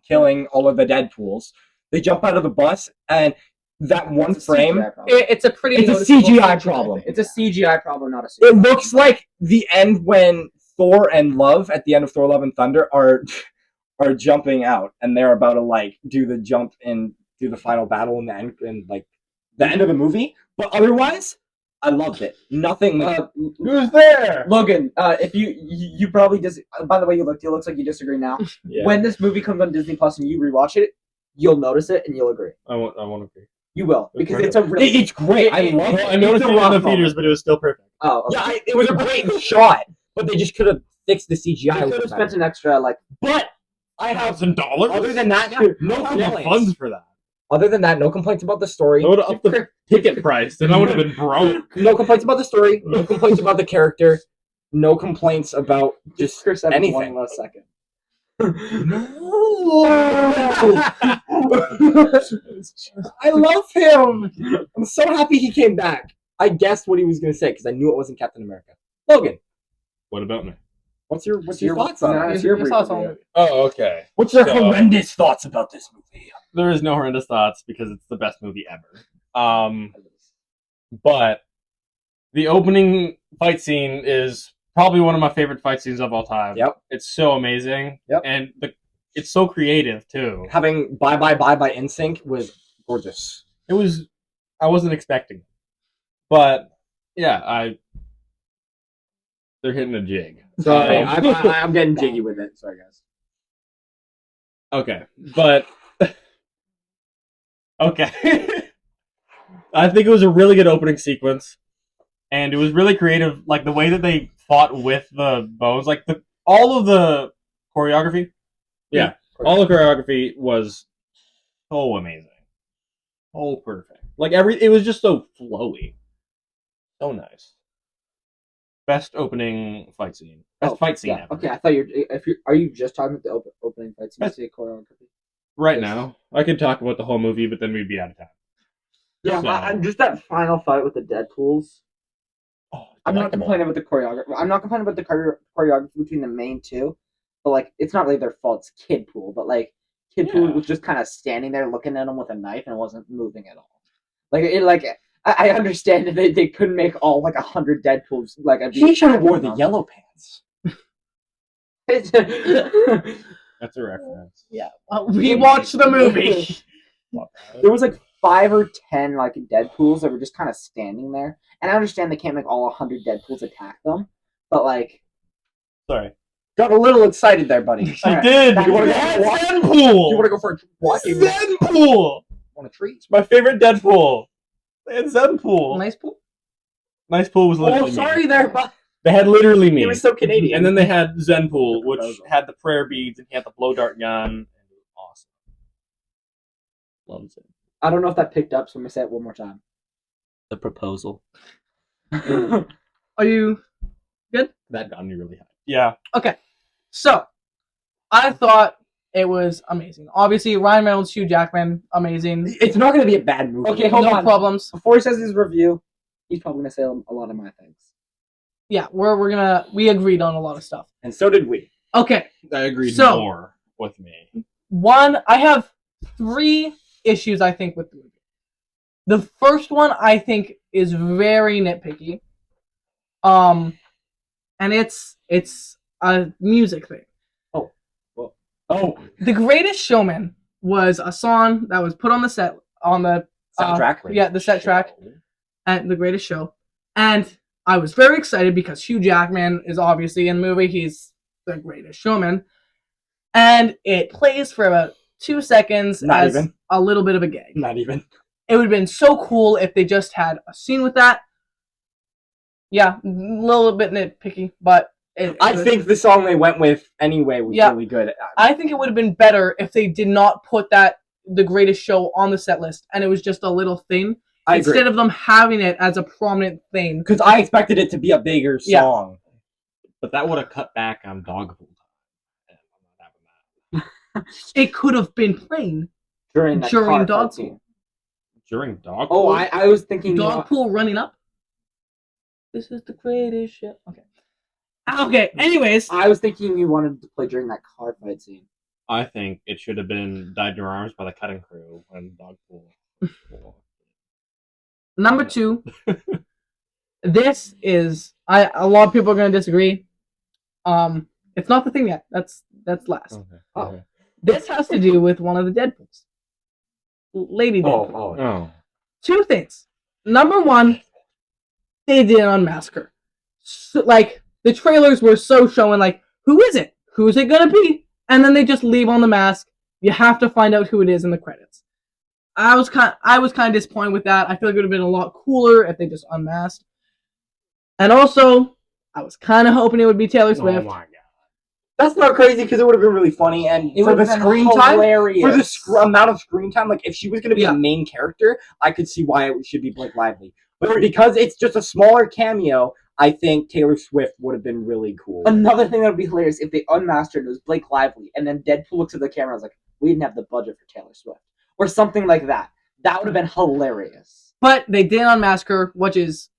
Deadpools. They jump out of the bus, and that one It's a frame, CGI problem. It's a pretty. it's a noticeable CGI feature, I problem. think. It's a CGI problem, not a CGI. It looks like the end when Thor and Love at the end of Thor: Love and Thunder are jumping out, and they're about to like do the jump and do the final battle in the end, and like the end of the movie. But otherwise, I loved it. Nothing. Who's there? Logan, if you probably just by the way you look, it looks like you disagree now. Yeah. When this movie comes on Disney Plus and you rewatch it, you'll notice it and you'll agree. I want to agree. You will because Okay. it's a really. It's great. I love it. I noticed It's it a rock in the problem. theaters, but it was still perfect. Oh, okay. Yeah, it was a great shot, but they just could have fixed the CGI. I a could little have spent better. an extra like. But I have $1,000. other than that, no I have complaints. funds for that. Other than that, no complaints about the story. I would have upped the ticket price, then I would have been broke. No complaints about the story. No complaints about the character. No complaints about just Chris, have anything. one last second. I love him. I'm so happy he came back. I guessed what he was going to say because I knew it wasn't Captain America. Logan, What about me? what's your thoughts on it? It's your Your thoughts on it. Oh, okay. What's your So- horrendous thoughts about this movie? There is no horrendous thoughts because it's the best movie ever. But the opening fight scene is probably one of my favorite fight scenes of all time. Yep. It's so amazing. Yep. And it's so creative too. Having Bye Bye Bye by NSYNC was gorgeous. I wasn't expecting it. But yeah, they're hitting a jig. Sorry, Um, I'm getting jiggy with it. Sorry, guys. Okay, but okay. I think it was a really good opening sequence, and it was really creative. Like the way that they fought with the bows, like all of the choreography. Yeah, all the choreography was so amazing, so perfect. Like it was just so flowy, so nice. Best opening fight scene. Best fight scene ever. Okay, I thought are you just talking about the opening fight scene? That's- The choreography. Right now, I could talk about the whole movie, but then we'd be out of time. Yeah, So- I'm just that final fight with the Deadpools. Oh, I'm not complaining about the choreography. I'm not complaining about the choreography between the main two, but like it's not really their fault. It's Kidpool, but like Kidpool Yeah. was just kind of standing there looking at him with a knife and wasn't moving at all. I understand that they couldn't make all like 100 Deadpools like a. He should have wore the yellow pants. That's a reference. Yeah, we watched the movie. There was like 5 or 10 like Deadpools that were just kind of standing there, and I understand they can't make all 100 Deadpools attack them, but like. Sorry. Got a little excited there, buddy. She Alright. did. You wanna go That's for a walk? Deadpool. You want to go for a what? You Deadpool. want a treat? It's my favorite Deadpool. They had Zenpool. Nice pool. Nice Pool was literally Oh, me. sorry there, but They had literally me. he was so Canadian. And then they had Zenpool, which proposal. had the prayer beads and he had the blow dart gun. And it was awesome. Loves it. I don't know if that picked up, so I'm gonna say it one more time. The proposal. Are you That got me really high. Yeah. okay? So, I thought it was amazing. Obviously, Ryan Reynolds, Hugh Jackman, amazing. it's not going to be a bad movie. Okay, hold no on. problems. Before he says his review, he's probably gonna say a lot of my things. Yeah, we agreed on a lot of stuff. And so did we. Okay, I agreed So- more with me. I have 3 issues I think with the movie. The first one I think is very nitpicky. And it's a music thing. Oh, The Greatest Showman was a song that was put on the set on the soundtrack. yeah, the set track at The Greatest Show. And I was very excited because Hugh Jackman is obviously in the movie. He's the Greatest Showman. And it plays for about 2 seconds Not as even. a little bit of a gag. Not even. It would have been so cool if they just had a scene with that. Yeah, a little bit nitpicky, but I think the song they went with anyway was Yeah. really good. I think it would have been better if they did not put The Greatest Show on the set list and it was just a little thing I agree. instead of them having it as a prominent thing. Because I expected it to be a bigger Yeah. song. But that would have cut back on Dogpool. And I'm not having that. It could have been playing during that during car fight Dogpool. scene. During Dogpool? Oh, I was thinking. Dogpool running up. This is the greatest shit. Okay. Okay. Anyways, I was thinking you wanted to play during that car fight scene. I think it should have been Died in Your Arms by the Cutting Crew when Dogpool. number 2. This is a lot of people are going to disagree. It's not the thing yet. That's last. Okay. Oh. This has to do with one of the Deadpools. Lady Deadpool. Oh. 2 things. Number 1, they did unmask her. So, like, the trailers were so showing, like, who is it? Who's it gonna be? And then they just leave on the mask. You have to find out who it is in the credits. I was kind of disappointed with that. I feel like it would have been a lot cooler if they just unmasked. And also, I was kind of hoping it would be Taylor Swift. Oh my god. That's not crazy because it would have been really funny, and It for the would've been screen time, hilarious. for the amount of screen time, like if she was going to be Yeah. a main character, I could see why it should be Blake Lively. But because it's just a smaller cameo, I think Taylor Swift would have been really cool. Another thing that would be hilarious if they unmastered it was Blake Lively, and then Deadpool looks at the camera and was like, "We didn't have the budget for Taylor Swift," or something like that. That would have been hilarious. But they did unmask her, which is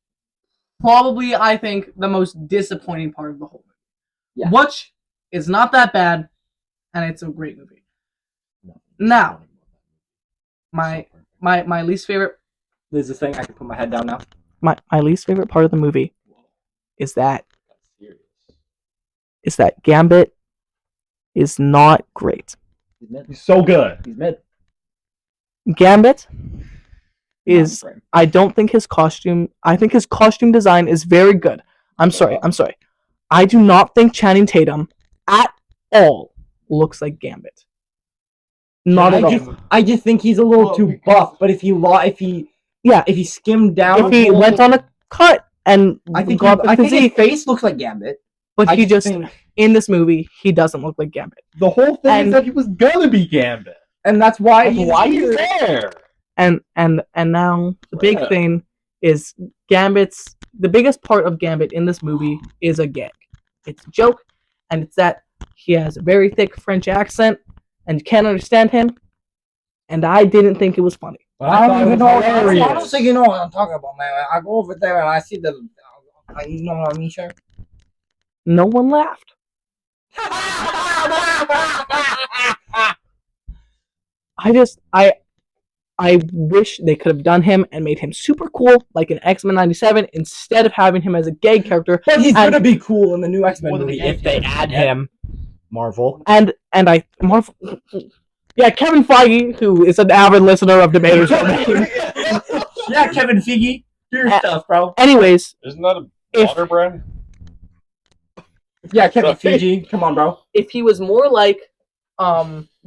probably, I think, the most disappointing part of the whole movie. Yeah. Which is not that bad, and it's a great movie. Now, my least favorite This is the thing, I can put my head down now. my least favorite part of the movie is that Gambit is not great. He's mid. He's so good. He's mid. Gambit is Not frame. I think his costume design is very good. I'm sorry. I do not think Channing Tatum at all looks like Gambit. Not at all. I just think he's a little too buff. But if he skimmed down, If he went on a cut and I think got the his physique, face looks like Gambit. but I he just think in this movie he doesn't look like Gambit. The whole thing And- is that he was gonna be Gambit. and that's why That's he's why he's here. there. And now the big Yeah. thing is the biggest part of Gambit in this movie is a gag. It's a joke, and it's that he has a very thick French accent and you can't understand him. And I didn't think it was funny. But I thought it was hilarious. I don't think you know what I'm talking about, man. I go over there and I see the. You know what I mean, sure? No one laughed. I wish they could have done him and made him super cool, like in X-Men '97, instead of having him as a gay character. But he's And- gonna be cool in the new X-Men What are movie the if they add him. Marvel. And Marvel, yeah, Kevin Feige, who is an avid listener of Debaters. Yeah, Kevin Feige, do your stuff, bro. Anyways, Isn't that a If- water brand? Yeah, Kevin Okay. Feige, come on, bro. if he was more like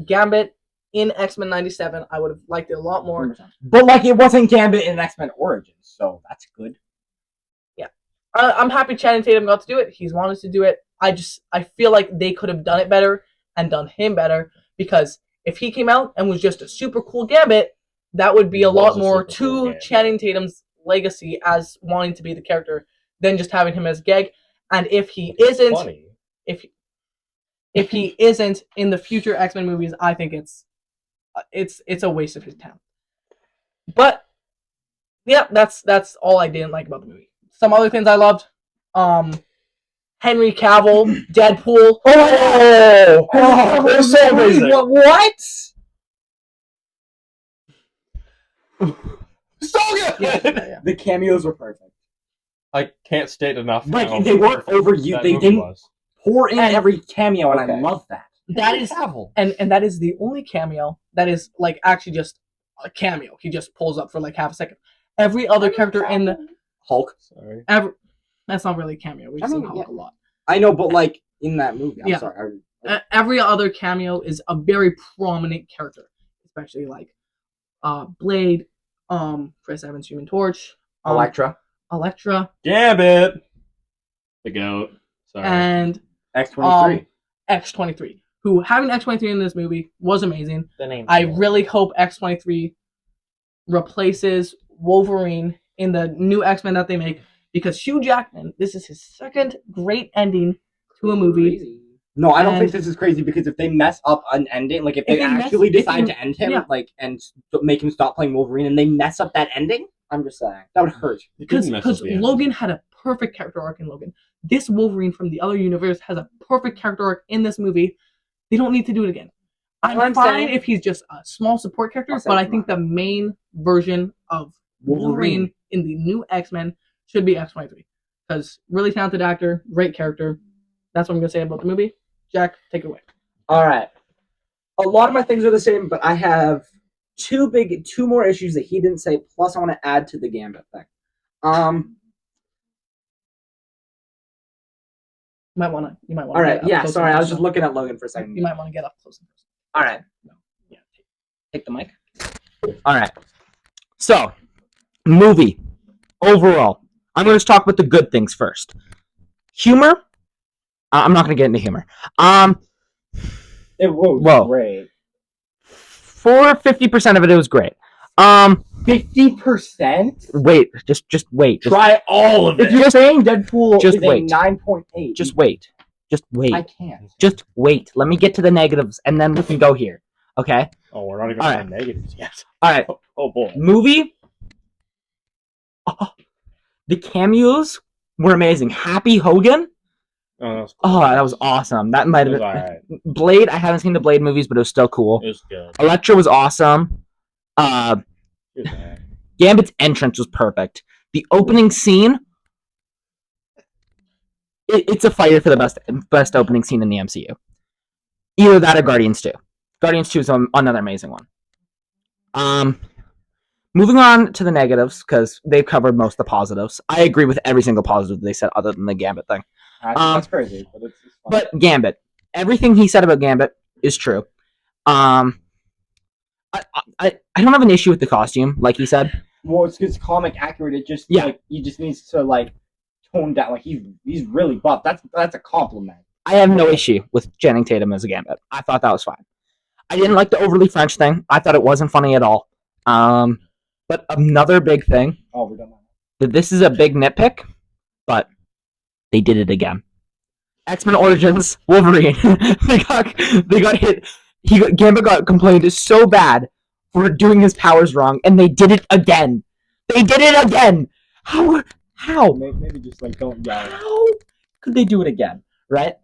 Gambit in X-Men '97, I would have liked it a lot more. But like, it wasn't Gambit in X-Men Origins, so that's good. I'm happy Channing Tatum got to do it. He's wanted to do it. I feel like they could have done it better and done him better, because if he came out and was just a super cool Gambit, that would be He a lot was a more super cool to Gambit. Channing Tatum's legacy as wanting to be the character than just having him as a gag. And if he isn't, Funny. if he isn't in the future X-Men movies, I think it's a waste of his talent. But yeah, that's all I didn't like about the movie. Some other things I loved. Henry Cavill, Deadpool. Oh, it's so amazing. What? So good. Yeah. The cameos were perfect. I can't state enough. Like, how they weren't perfect overused. that They movie didn't- was. Pour in And- every cameo, and I Okay. love that. That is and that is the only cameo that is like actually just a cameo. He just pulls up for like half a second. Every other character in the Hulk. Sorry. that's not really a cameo. We I see mean, Hulk yeah. a lot. I know, but like in that movie, I'm Yeah. sorry. Every other cameo is a very prominent character, especially like Blade, Chris Evans, Human Torch, Elektra, Elektra, Gambit. The goat. Sorry. and X-23. X-23. Who having X-23 in this movie was amazing. the name. I really hope X-23 replaces Wolverine in the new X-Men that they make, because Hugh Jackman, this is his second great ending to a movie. Crazy. No, I don't And- think this is crazy because if they mess up an ending, like if they they mess- actually if they- decide to end him, yeah. like and make him stop playing Wolverine, and they mess up that ending, I'm just saying. that would hurt. It didn't mess up Because the end. Logan had a perfect character arc in Logan. This Wolverine from the other universe has a perfect character arc in this movie. They don't need to do it again. I'm What I'm fine saying- if he's just a small support character, I'll say but I come think the main version of Wolverine in the new X-Men should be X-23. Because really talented actor, great character. That's what I'm going to say about the movie. Jack, take it away. All right. A lot of my things are the same, but I have two more issues that he didn't say. Plus, I want to add to the Gambit thing. You might want to. All right. Yeah. Sorry, I was just looking at Logan for a second. You might want to get up close and personal. All right. Yeah, take the mic. All right. So, movie overall. I'm going to talk about the good things first. Humor. I'm not going to get into humor. It was Whoa. great. For 50% of it, it was great. 50%? Wait, just wait. Try all of it. If you're saying Deadpool Just is wait. a 9.8. just wait. Just wait. I can't. Just wait. Let me get to the negatives, and then we can go here. Okay? Oh, we're not even All on right. the negatives yet. All right. Oh boy. Movie. Oh, the cameos were amazing. Happy Hogan. Oh, that was, Oh, that was awesome. That might it have was been. alright. Blade. I haven't seen the Blade movies, but it was still cool. It was good. Elektra was awesome. It was alright. Gambit's entrance was perfect. The opening scene. It's a fight for the best opening scene in the MCU. Either that or Guardians 2. Guardians 2 is another amazing one. Moving on to the negatives, because they've covered most of the positives. I agree with every single positive they said other than the Gambit thing. That's crazy, but it's fine. But Gambit. Everything he said about Gambit is true. I don't have an issue with the costume, like he said. Well, it's comic accurate. It just Yeah. like he just needs to like tone down. Like he's really buff. That's a compliment. I have no issue with Channing Tatum as a Gambit. I thought that was fine. I didn't like the overly French thing. I thought it wasn't funny at all. But another big thing, Oh, we're done. that this is a big nitpick, but they did it again. X-Men Origins Wolverine. they got hit. Gambit got complained so bad for doing his powers wrong, and they did it again. They did it again. How? Maybe just like don't yell. How could they do it again? Right?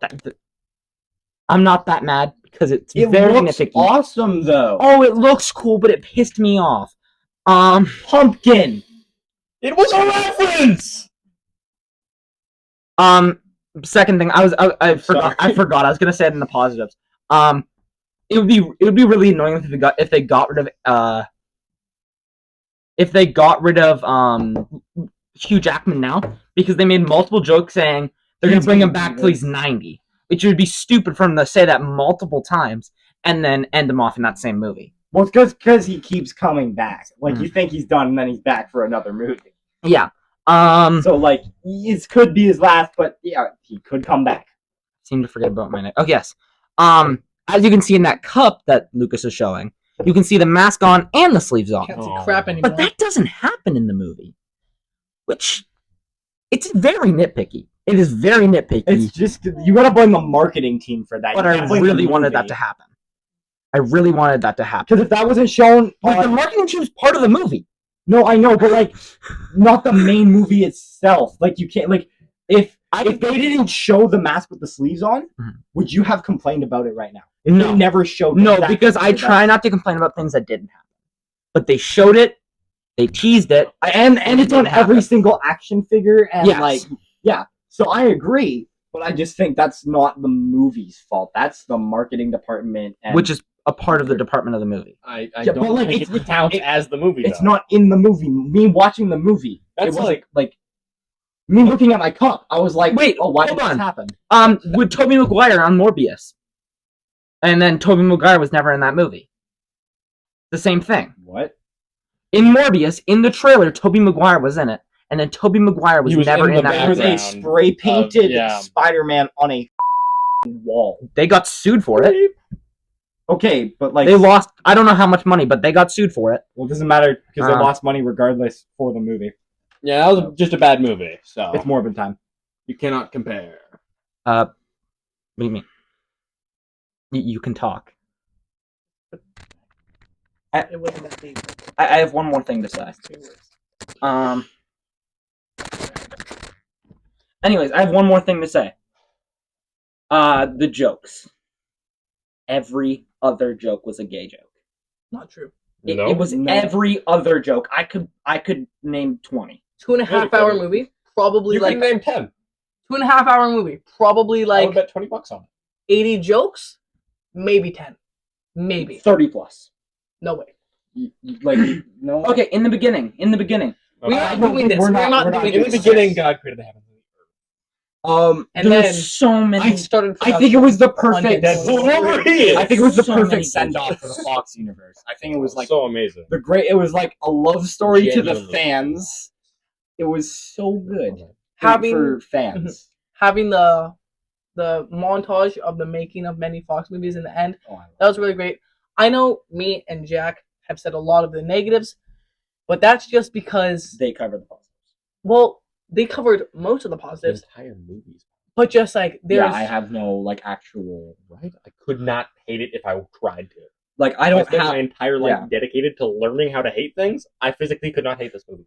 I'm not that mad because it's It very looks nitpicky. awesome though. Oh, it looks cool, but it pissed me off. Pumpkin. It was a reference. Second thing, I forgot. Sorry. I forgot. I was gonna say it in the positives. It would be really annoying if they got rid of Hugh Jackman now, because they made multiple jokes saying they're gonna bring him back till he's 90, which would be stupid for them to say that multiple times and then end him off in that same movie. Well, it's because he keeps coming back. Like Mhm. you think he's done, and then he's back for another movie. Yeah. So like it could be his last, but yeah, he could come back. Seem to forget about my neck. Oh yes. As you can see in that cup that Lucas is showing, you can see the mask on and the sleeves on. Can't see Oh. crap anymore. But that doesn't happen in the movie, which it's very nitpicky. It is very nitpicky. It's just you gotta blame the marketing team for that. but You I can't blame the really wanted that movie. to happen. I really wanted that to happen. Because if that wasn't shown, But the marketing team's part of the movie. no, I know, but like, not the main movie itself. Like you can't like if they didn't show the mask with the sleeves on, Mhm. would you have complained about it right now? If No. they never showed. No, that- because I try not to complain about things that didn't happen. But they showed it, they teased it. and it's on Didn't happen. every single action figure, and Yes. like yeah. So I agree, but I just think that's not the movie's fault. That's the marketing department, and Which is a part of the department of the movie. I Yeah, but, don't like, think it's- it counts it- as the movie. it's though. not in the movie. Me watching the movie, That's it wasn't like me looking at my cup. I was like, Wait, oh, why hold did on. this happen? With Tobey Maguire on Morbius. And then Tobey Maguire was never in that movie. The same thing. What? In Morbius, in the trailer, Tobey Maguire was in it. And then Tobey Maguire was He was never in in the that There was movie. a background spray painted yeah. Spider-Man on a wall. They got sued for it. Okay, but like They lost. I don't know how much money, but they got sued for it. well, it doesn't matter because they Ah. lost money regardless for the movie. Yeah, that was just a bad movie, so It's Morbid time. you cannot compare. What do you mean? You can talk. It wasn't that deep. I have one more thing to say. Anyways, I have one more thing to say. The jokes. Every other joke was a gay joke. Not true. No? It was No. every other joke. I could name 20. 2.5 Yeah, hour you movie, probably You like can name 10. 2.5 hour movie, probably I like would bet $20 on it. 80 jokes, maybe 10, maybe. 30 plus. No way. Like no. Okay, in the beginning. We Okay. are doing this. We're not doing In the this. beginning, God created the heavens and the earth. And There then was so many. I started. I think it was the perfect. Deadpool. Wolverine! I think it was the So many perfect send off for the Fox universe. I think it was like so amazing. the great. It was like a love story to the Genuinely. fans. It was so good having for fans. having the montage of the making of many Fox movies in the end. Oh, That was really great. I know me and Jack have said a lot of the negatives, but that's just because They covered the positives. well, they covered most of the The positives, entire movies. but just like there's Yeah, I have no like actual Right? I could not hate it if I tried to. like I I don't spent have. my entire life yeah. dedicated to learning how to hate things. I physically could not hate this movie.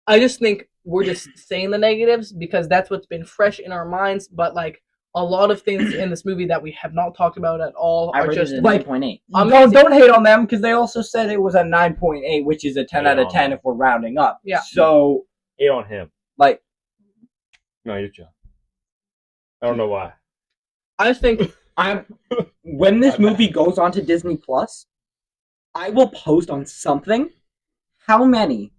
I just think we're just saying the negatives because that's what's been fresh in our minds, but like a lot of things in this movie that we have not talked about at all I are rated just it like- 9.8. Don't hate on them because they also said it was a 9.8, which is a 10 out of Yeah. 10 if we're rounding up. Yeah. So Hate on him. like No, you're John. I don't know why. I just think When this movie goes on to Disney Plus, I will post on something how many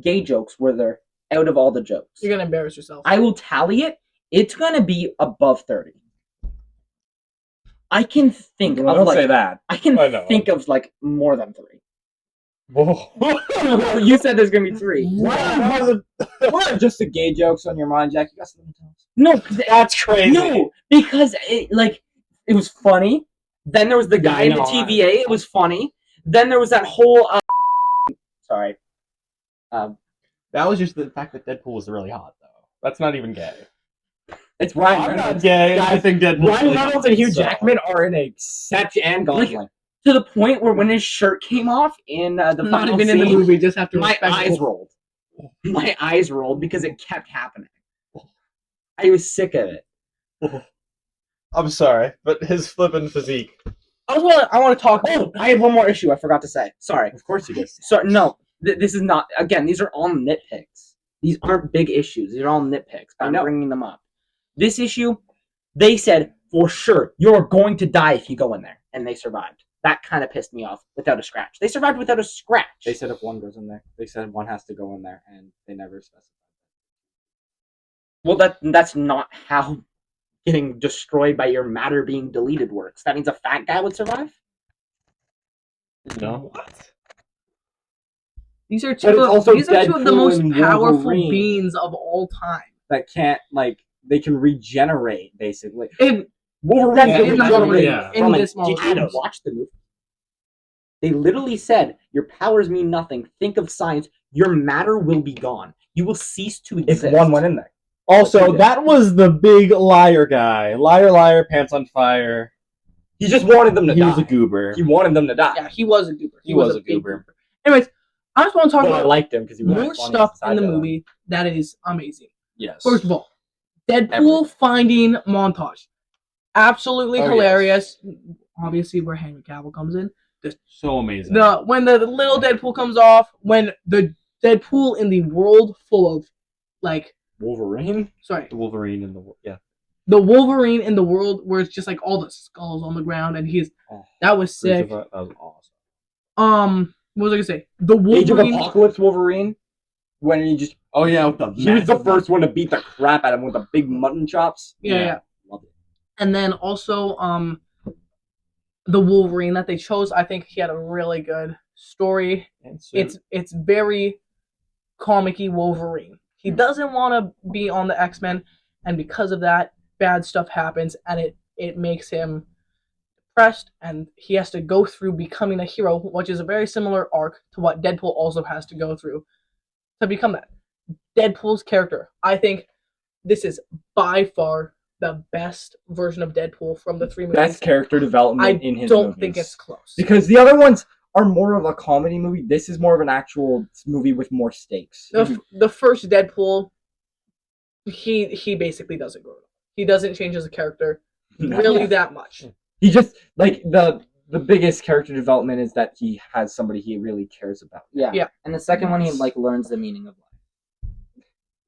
gay jokes were there out of all the jokes. you're gonna embarrass yourself. I will tally it. It's gonna be above 30. I can think well, of don't like say that. I can I know. think of like more than 3. Whoa. Well, you said there's gonna be 3. What are just the gay jokes on your mind, Jack? You got something to tell us? No, That's crazy. no, because it was funny. Then there was the guy I in the know, TVA. It was funny. Then there was that whole. Sorry. That was just the fact that Deadpool was really hot, though. That's not even gay. It's Ryan I'm Reynolds. not gay. I Guys, think Deadpool. Ryan Reynolds and Hugh So- Jackman are in a set and Gosling. To the point where when his shirt came off in the not final even in the scene, movie, just have to my respect eyes it. rolled. My eyes rolled because it kept happening. I was sick of it. I'm sorry, but his flippin' physique. I want to talk. Oh, I have one more issue I forgot to say. Sorry. Of course you did. So no, this is not. Again, these are all nitpicks. These aren't big issues. These are all nitpicks. But I'm know. bringing them up. This issue, they said for sure you're going to die if you go in there, and they survived. That kind of pissed me off. Without a scratch, they survived without a scratch. They said if one goes in there, they said one has to go in there, and they never specified. Well, that's not how getting destroyed by your matter being deleted works. That means a fat guy would survive. No. These are But it's also two of the Deadpool most and powerful Wolverine. beings of all time. That can't like they can regenerate basically. In Wolverine Yeah, can in the regenerate movie, yeah. in From this Did you molecule. watch the movie? They literally said your powers mean nothing. Think of science. Your matter will be gone. You will cease to if exist. one went in there. Also, Yeah. that was the big liar guy. Liar, liar, pants on fire. He just wanted them to He die. was a goober. He wanted them to die. Yeah, he was a goober. He was a big goober. Anyways, I just want to talk But I about liked him because he was more funny stuff inside in the that. movie that is amazing. Yes. First of all, Deadpool Everything. finding montage. Absolutely Oh, hilarious. Obviously, where Henry Cavill comes in. So amazing. When the little Deadpool comes off, when the Deadpool in the world full of, like, Wolverine. sorry, The Wolverine in the yeah. the Wolverine in the world where it's just like all the skulls on the ground and that was sick. That was awesome. What was I gonna say? The Age of Wolverine. Apocalypse Wolverine. When he just Oh yeah, with the he was the first one to beat the crap out of him with the big mutton chops. Yeah. Love it. And then also the Wolverine that they chose, I think he had a really good story. It's very comic-y Wolverine. He doesn't want to be on the X-Men, and because of that, bad stuff happens, and it makes him depressed and he has to go through becoming a hero, which is a very similar arc to what Deadpool also has to go through to become that. Deadpool's character, I think this is by far the best version of Deadpool from the 3 movies. Best character development I in his don't movies. think it's close. Because the other ones are more of a comedy movie. This is more of an actual movie with more stakes. The first Deadpool, he basically doesn't grow up. He doesn't change as a character really that much. He just like the biggest character development is that he has somebody he really cares about. Yeah. And the second one, he like learns the meaning of life.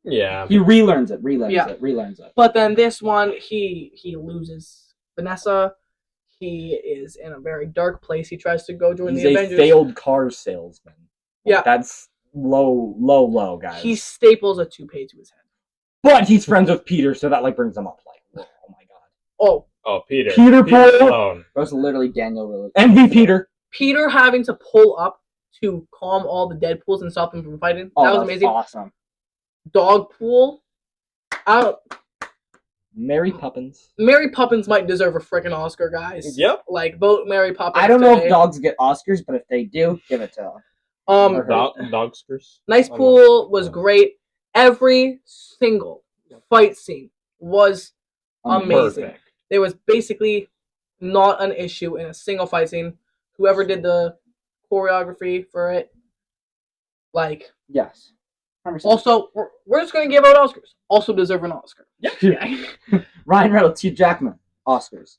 Yeah. He relearns it, Yeah. relearns it. But then this one, he loses Vanessa. He is in a very dark place. He tries to go join He's the a Avengers. failed car salesman. Yeah. That's low, guys. He staples a toupee to his head. But he's friends with Peter, so that like brings him up. Like, whoa, oh my god. Oh, Peter. Peter Paul. alone. That was literally Daniel Rose. MV Peter. Peter having to pull up to calm all the Deadpools and stop them from fighting. Oh, That was amazing. Awesome. Dogpool. Mary Poppins. Mary Poppins might deserve a freaking Oscar, guys. Yep. Like, vote Mary Poppins. I don't know today. if dogs get Oscars, but if they do, give it to them. Dogsters. Nice Pool was great. Every single fight scene was amazing. Perfect. There was basically not an issue in a single fight scene. Whoever did the choreography for it, like, Yes. 100%. also, we're just going to give out Oscars. Also deserve an Oscar. Yeah. Ryan Reynolds, Hugh Jackman, Oscars.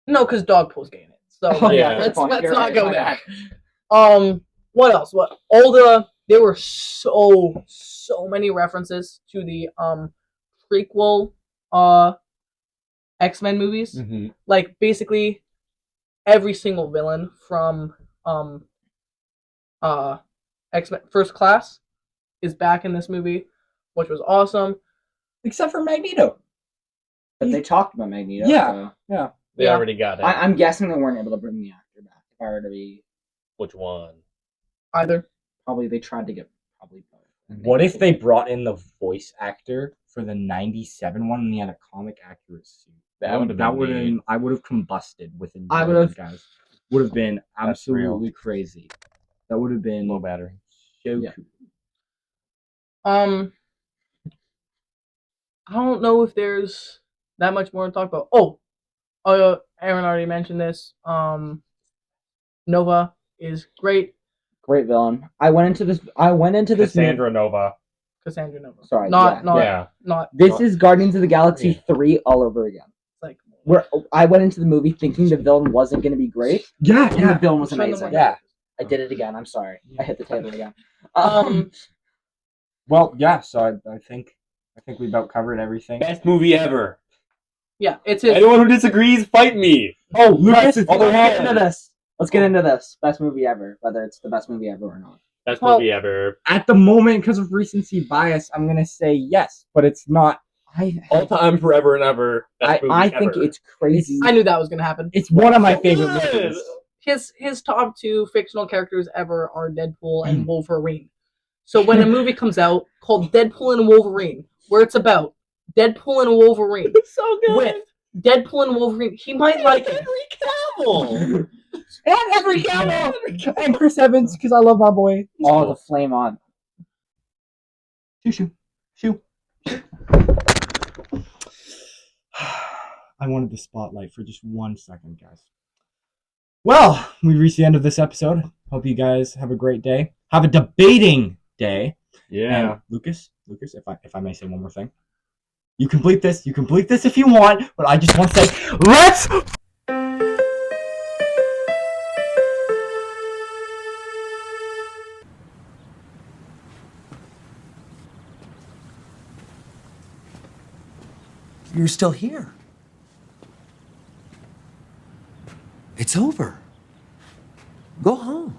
No, because Dogpool's getting it. So Oh, yeah, let's fine. not You're right, go my there. bad. What else? There were so many references to the prequel X-Men movies. Mm-hmm. Like basically every single villain from X-Men First Class is back in this movie, which was awesome. Except for Magneto. But they talked about Magneto. Yeah. So They Yeah. already got it. I'm guessing they weren't able to bring the actor back. If I were to be, Which one? Either. probably they tried to get probably both. And What if they brought in the voice actor for the '97 one and he had a comic accurate suit? That would have That been would neat. have. I would have combusted within. I would've- guys. Would have been That's real. absolutely crazy. That would have been Low battery. so Yeah. cool. I don't know if there's that much more to talk about. Aaron already mentioned this. Nova is great. Great villain. I went into this Cassandra Nova. Cassandra Nova. Sorry, Not Yeah. This is Guardians of the Galaxy 3 all over again. like Where I went into the movie thinking the villain wasn't going to be great, Yeah, and the villain was Spend the amazing. money. Yeah. I did it again. I'm sorry. I hit the table again. Well, yeah. So I think we about covered everything. Best movie ever. yeah, it's his. Anyone who disagrees, fight me. Oh, Lucas! Let's get into this. Let's get into this. Best movie ever, whether it's the best movie ever or not. Best Well- movie ever. At the moment, because of recency bias, I'm gonna say yes, but it's not. All time, forever and ever. Best movie I think ever. it's crazy. I knew that was gonna happen. It's one of my favorite Good. movies. His top 2 fictional characters ever are Deadpool and Wolverine. So when a movie comes out called Deadpool and Wolverine, where it's about Deadpool and Wolverine So good. with Deadpool and Wolverine, he might like it. Cavill. And Henry Cavill and Chris Evans, because I love my boy. Oh, the flame on. Shoo. I wanted the spotlight for just 1 second, guys. Well, we reached the end of this episode. Hope you guys have a great day. Have a debating day. Yeah. And Lucas, if I may say one more thing. You complete this if you want, but I just want to say, let's You're still here. It's over. Go home.